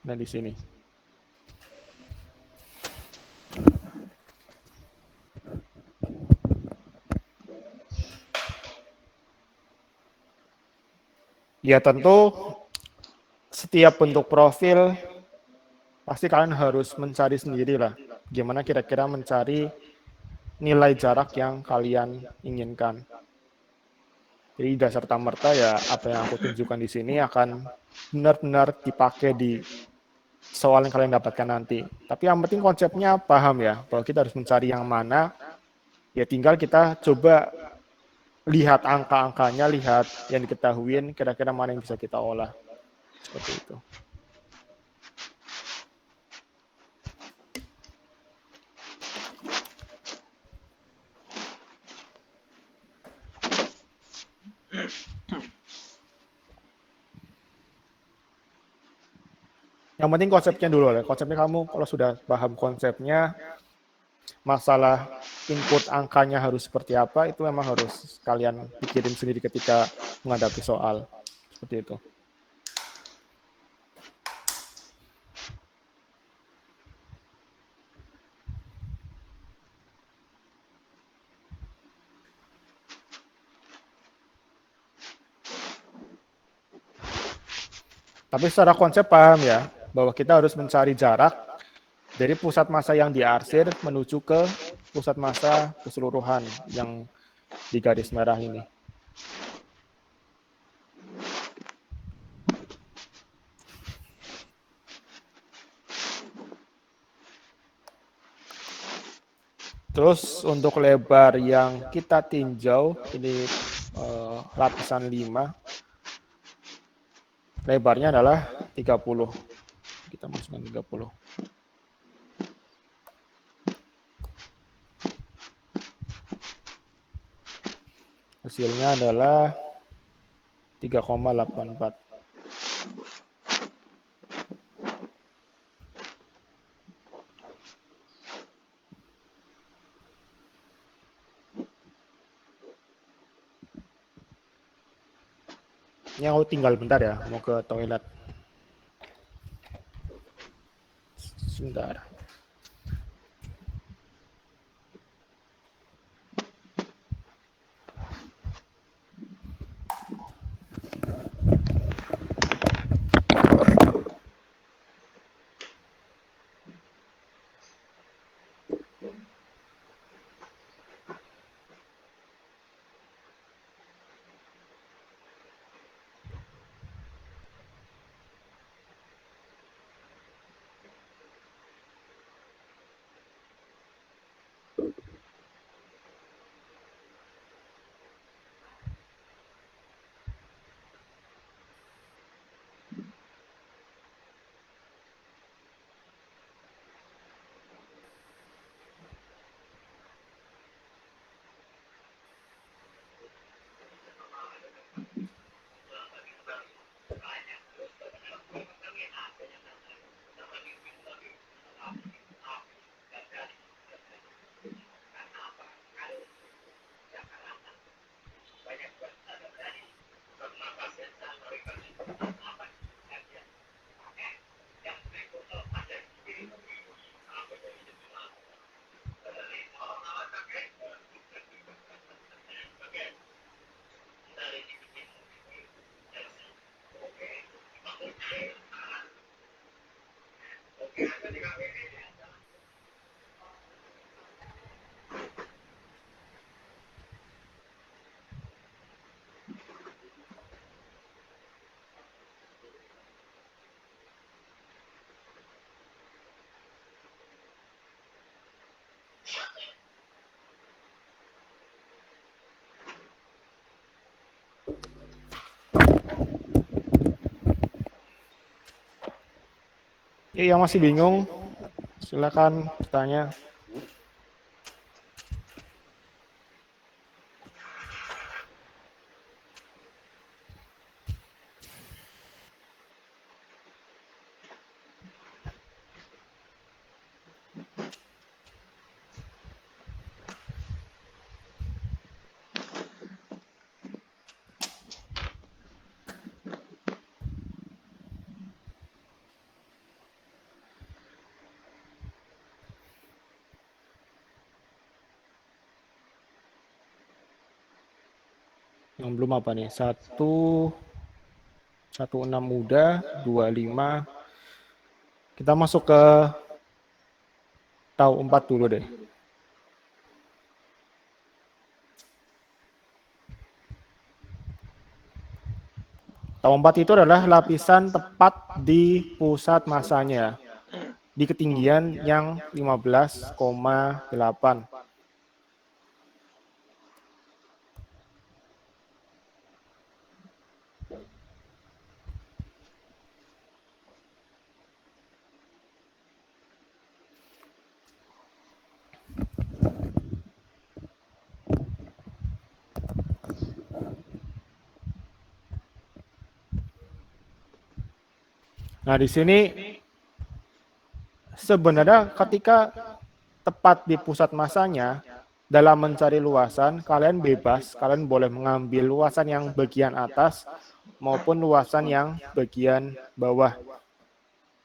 Nah di sini. Ya tentu setiap bentuk profil pasti kalian harus mencari sendiri lah. Gimana kira-kira mencari nilai jarak yang kalian inginkan. Jadi tidak serta-merta ya apa yang aku tunjukkan di sini akan benar-benar dipakai di soal yang kalian dapatkan nanti. Tapi yang penting konsepnya paham ya, bahwa kita harus mencari yang mana, ya tinggal kita coba lihat angka-angkanya, lihat yang diketahuin, kira-kira mana yang bisa kita olah. Seperti itu. Yang penting konsepnya dulu ya. Konsepnya kamu kalau sudah paham konsepnya, masalah input angkanya harus seperti apa, itu memang harus kalian pikirin sendiri ketika menghadapi soal. Seperti itu. Tapi secara konsep paham ya, bahwa kita harus mencari jarak dari pusat massa yang diarsir menuju ke pusat massa keseluruhan yang di garis merah ini. Terus untuk lebar yang kita tinjau, ini lapisan 5, lebarnya adalah 30. Kita masukkan 30. Hasilnya adalah 3,84. Ini aku tinggal bentar ya, mau ke toilet. Sebentar. Yang masih bingung, silakan bertanya. Yang belum apa nih? 1, 16 udah, 25. Kita masuk ke tau 4 dulu deh. Tau 4 itu adalah lapisan tepat di pusat masanya, di ketinggian yang 15,8. Nah, di sini sebenarnya ketika tepat di pusat masanya, dalam mencari luasan, kalian bebas, kalian boleh mengambil luasan yang bagian atas maupun luasan yang bagian bawah.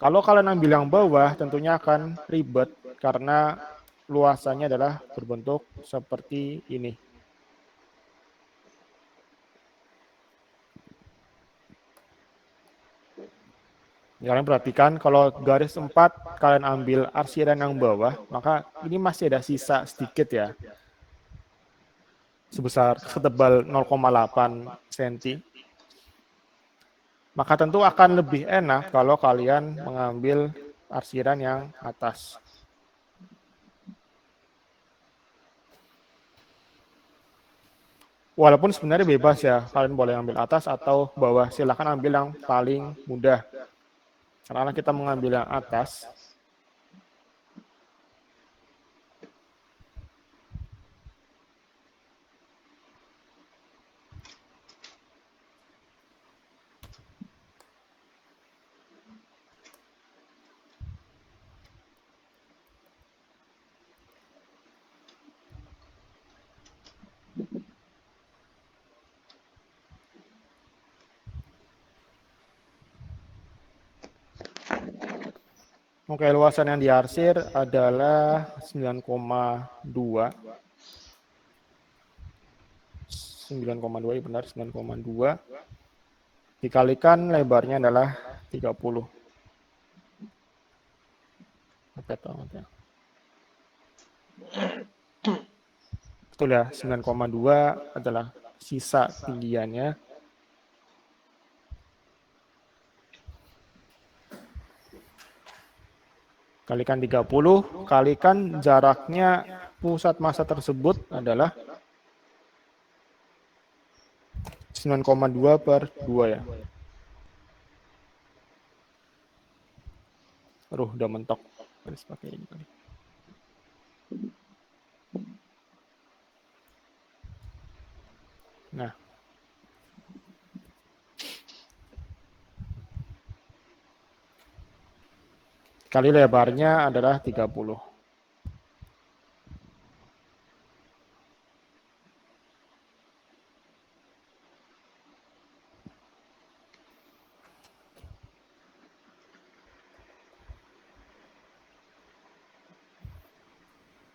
Kalau kalian ambil yang bawah, tentunya akan ribet karena luasannya adalah berbentuk seperti ini. Kalian perhatikan kalau garis 4 kalian ambil arsiran yang bawah, maka ini masih ada sisa sedikit ya. Sebesar setebal 0,8 cm. Maka tentu akan lebih enak kalau kalian mengambil arsiran yang atas. Walaupun sebenarnya bebas ya, kalian boleh ambil atas atau bawah. Silahkan ambil yang paling mudah. Karena kita mengambil yang atas, oke, luasan yang diarsir adalah 9,2. 9,2 ya benar, 9,2. Dikalikan lebarnya adalah 30. Oke, ya. Betul ya, 9,2 adalah sisa tinggiannya. Kalikan 30, kalikan jaraknya pusat massa tersebut adalah 9,2 per 2 ya. Udah mentok. Harus pakai ini kali. Nah. Kali lebarnya adalah 30.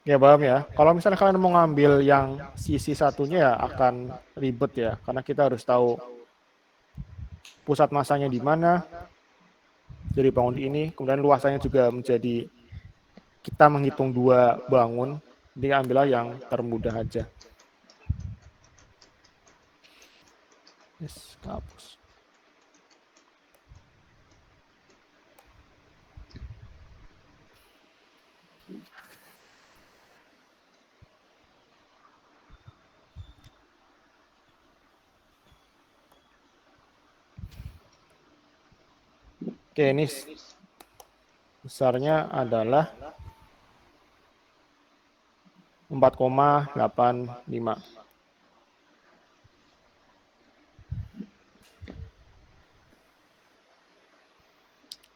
Ya paham ya. Kalau misalnya kalian mau ngambil yang sisi satunya ya akan ribet ya. Karena kita harus tahu pusat masanya di mana. Dari bangun ini. Kemudian luasannya juga menjadi kita menghitung 2 bangun. Jadi ambillah yang termudah aja. Yes, hapus. Oke, ini besarnya adalah 4,85.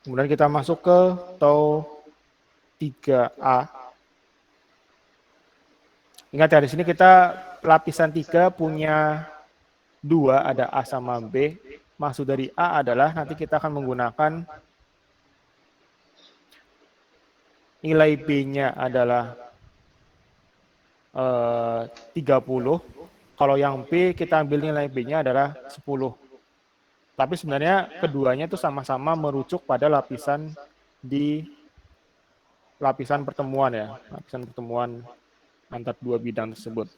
Kemudian kita masuk ke tau 3A. Ingat ya, di sini kita lapisan 3 punya 2, ada A sama B. Maksud dari A adalah nanti kita akan menggunakan nilai B-nya adalah 30. Kalau yang B kita ambil nilai B-nya adalah 10. Tapi sebenarnya keduanya itu sama-sama merujuk pada lapisan pertemuan ya, lapisan pertemuan antar dua bidang tersebut.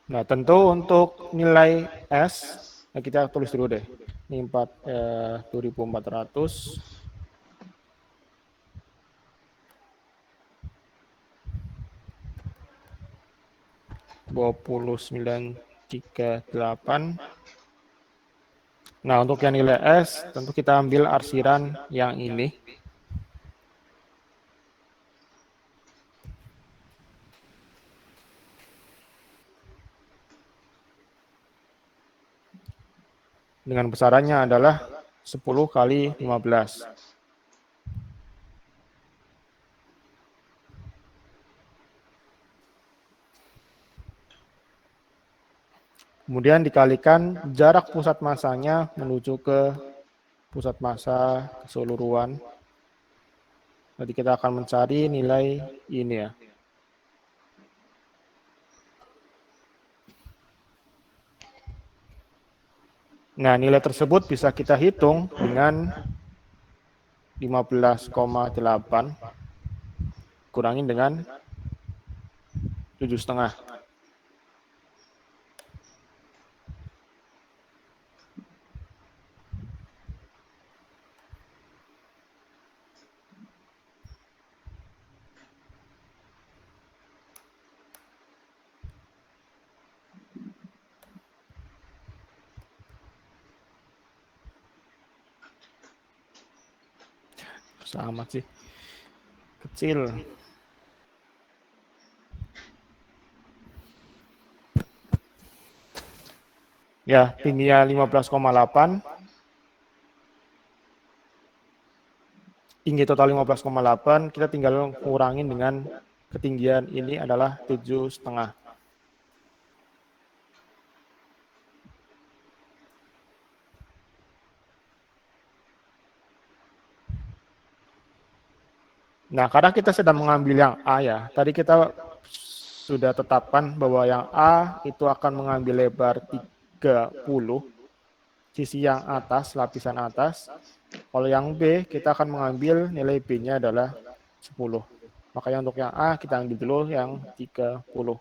Nah, tentu untuk nilai S, nah kita tulis dulu deh. Ini 2400. $29.38. Nah, untuk yang nilai S, tentu kita ambil arsiran yang ini. Dengan besarannya adalah 10 kali 15. Kemudian dikalikan jarak pusat masanya menuju ke pusat massa keseluruhan. Nanti kita akan mencari nilai ini ya. Nah, nilai tersebut bisa kita hitung dengan 15,8 kurangin dengan 7,5. Sama sih. Kecil. Ya, tingginya 15,8. Tinggi total 15,8, kita tinggal kurangin dengan ketinggian ini adalah 7,5. Nah, karena kita sedang mengambil yang A ya, tadi kita sudah tetapkan bahwa yang A itu akan mengambil lebar 30, sisi yang atas, lapisan atas. Kalau yang B, kita akan mengambil nilai B-nya adalah 10. Makanya untuk yang A, kita ambil dulu yang 30.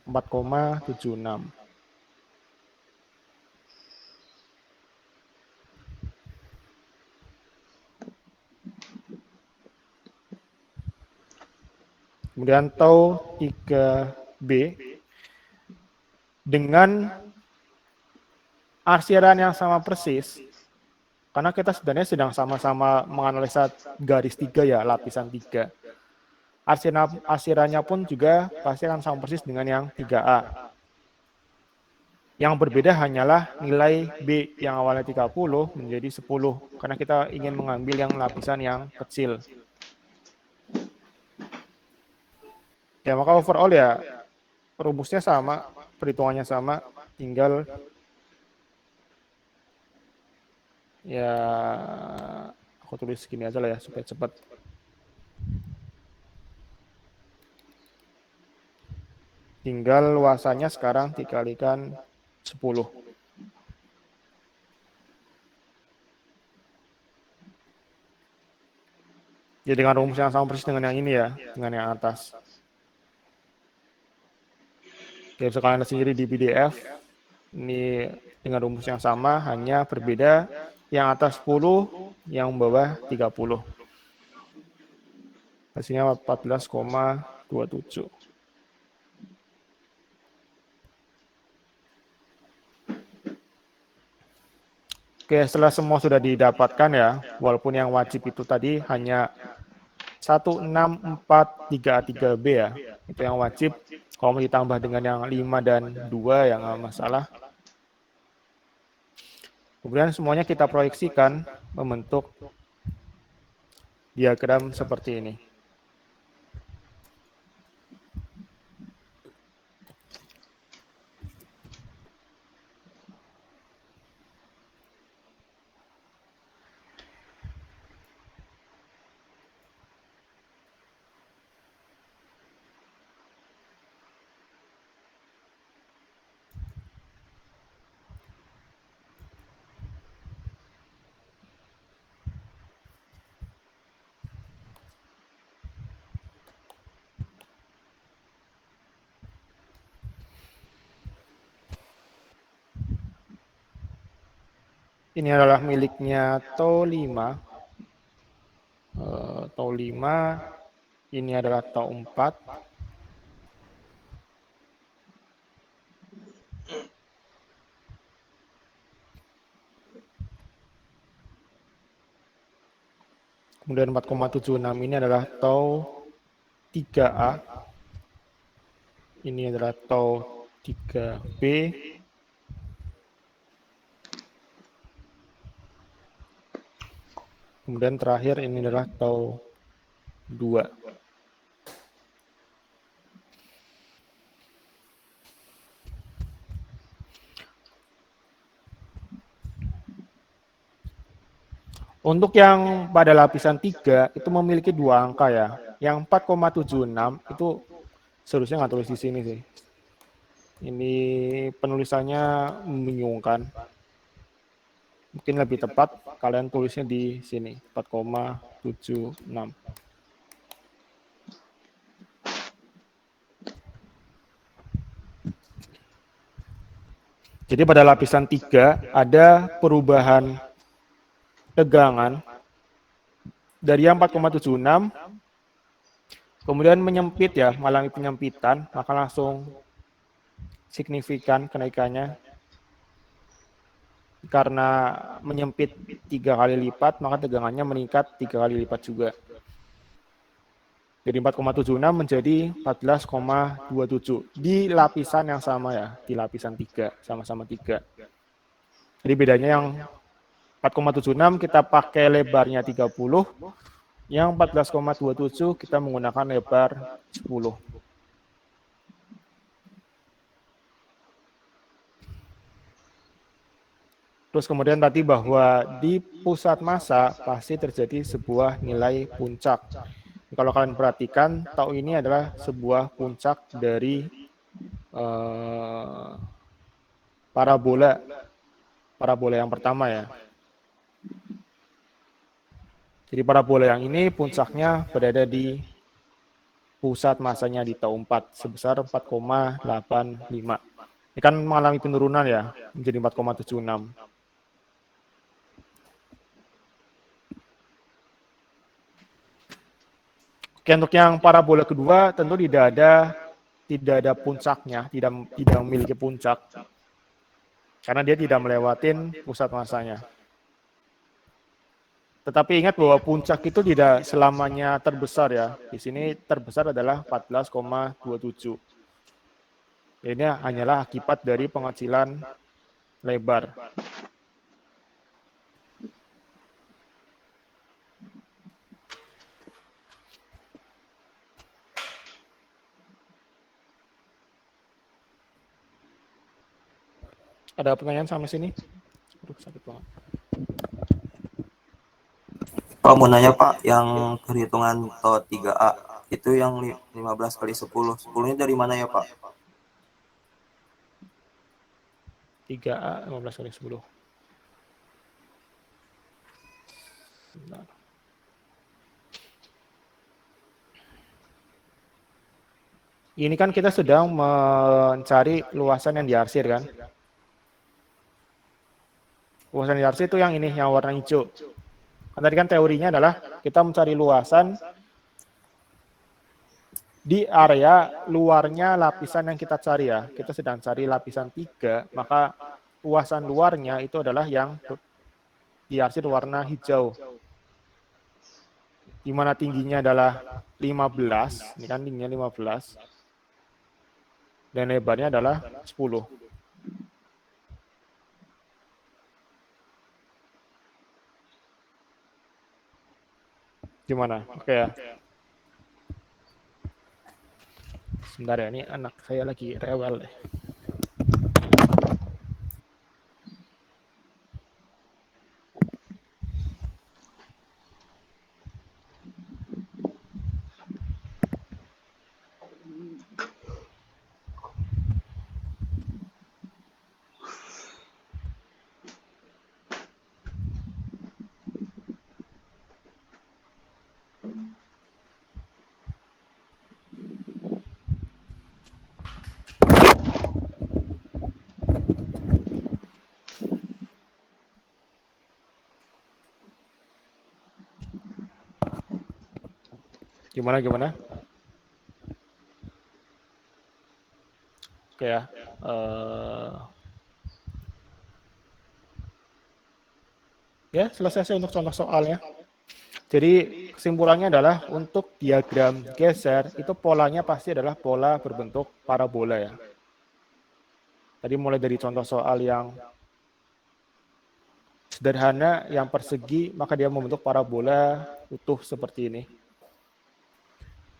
,76. Kemudian tau 3B dengan arsiran yang sama persis, karena kita sebenarnya sedang sama-sama menganalisa garis 3 ya, lapisan 3. Arsirannya pun juga pasti akan sama persis dengan yang 3A. Yang berbeda hanyalah nilai B yang awalnya 30 menjadi 10, karena kita ingin mengambil yang lapisan yang kecil. Ya, maka overall ya rumusnya sama, perhitungannya sama, tinggal ya aku tulis segini aja lah ya supaya cepat. Tinggal luasannya sekarang dikalikan 10. Ya dengan rumus yang sama persis dengan yang ini ya, dengan yang atas. Oke, bisa kalian lihat sendiri di PDF. Ini dengan rumus yang sama, hanya berbeda yang atas 10, yang bawah 30. Hasilnya 14,27. Oke, setelah semua sudah didapatkan ya, walaupun yang wajib itu tadi hanya 1643A3B ya. Itu yang wajib. Kalau mau ditambah dengan yang 5 dan 2 ya nggak masalah. Kemudian semuanya kita proyeksikan membentuk diagram seperti ini. Ini adalah miliknya TOW 5. TOW 5. Ini adalah TOW 4. Kemudian 4,76 ini adalah TOW 3A. Ini adalah TOW 3B. Kemudian terakhir ini adalah TOW 2. Untuk yang pada lapisan 3 itu memiliki 2 angka ya. Yang 4,76 itu seharusnya nggak tulis di sini sih. Ini penulisannya membingungkan. Mungkin lebih tepat kalian tulisnya di sini 4,76. Jadi pada lapisan 3 ada perubahan tegangan dari yang 4,76 kemudian menyempit ya, mengalami penyempitan, maka langsung signifikan kenaikannya. Karena menyempit 3 kali lipat, maka tegangannya meningkat 3 kali lipat juga. Jadi 4,76 menjadi 14,27 di lapisan yang sama ya, di lapisan 3, sama-sama 3. Jadi bedanya yang 4,76 kita pakai lebarnya 30, yang 14,27 kita menggunakan lebar 10. Terus kemudian tadi bahwa di pusat massa pasti terjadi sebuah nilai puncak. Kalau kalian perhatikan, tau ini adalah sebuah puncak dari parabola yang pertama ya. Jadi parabola yang ini puncaknya berada di pusat massanya di tau 4 sebesar 4,85. Ini kan mengalami penurunan ya, menjadi 4,76. Oke, untuk yang parabola kedua tentu tidak ada puncaknya, tidak memiliki puncak. Karena dia tidak melewatin pusat massanya. Tetapi ingat bahwa puncak itu tidak selamanya terbesar ya. Di sini terbesar adalah 14,27. Ini hanyalah akibat dari pengecilan lebar. Ada pertanyaan sampai sini? Aduh, sakit banget. Pak mau nanya Pak, yang perhitungan TOW 3A itu yang 15 kali 10. 10-nya dari mana ya Pak? 3A 15 kali 10. Bentar. Ini kan kita sedang mencari luasan yang diarsir kan? Luasan yang diarsir itu yang ini, yang warna hijau. Kan tadi kan teorinya adalah kita mencari luasan di area luarnya lapisan yang kita cari ya. Kita sedang cari lapisan 3, maka luasan luarnya itu adalah yang diarsir warna hijau. Di mana tingginya adalah 15, ini kan tingginya 15. dan lebarnya adalah 10. Gimana? Oke ya. Sebentar ya, ini anak saya lagi rewel deh. Gimana? Oke ya. Ya, selesai sih untuk contoh soalnya. Jadi kesimpulannya adalah untuk diagram geser itu polanya pasti adalah pola berbentuk parabola ya. Tadi mulai dari contoh soal yang sederhana, yang persegi, maka dia membentuk parabola utuh seperti ini.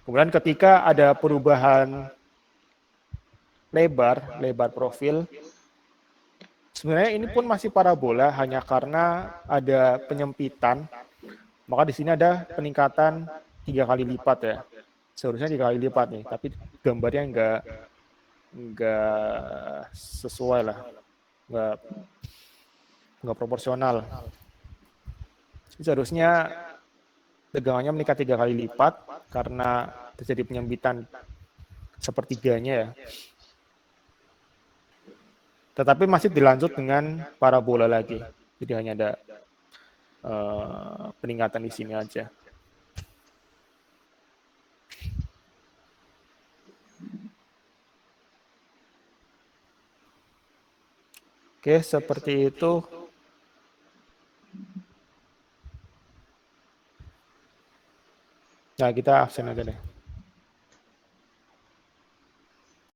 Kemudian ketika ada perubahan lebar profil, sebenarnya ini pun masih parabola, hanya karena ada penyempitan, maka di sini ada peningkatan 3 kali lipat ya. Seharusnya 3 kali lipat nih, tapi gambarnya nggak sesuai lah, nggak proporsional. Seharusnya tegangannya meningkat 3 kali lipat karena terjadi penyempitan sepertiganya ya. Tetapi masih dilanjut dengan parabola lagi. Jadi hanya ada peningkatan di sini aja. Oke, seperti itu. Nah, kita absen aja deh.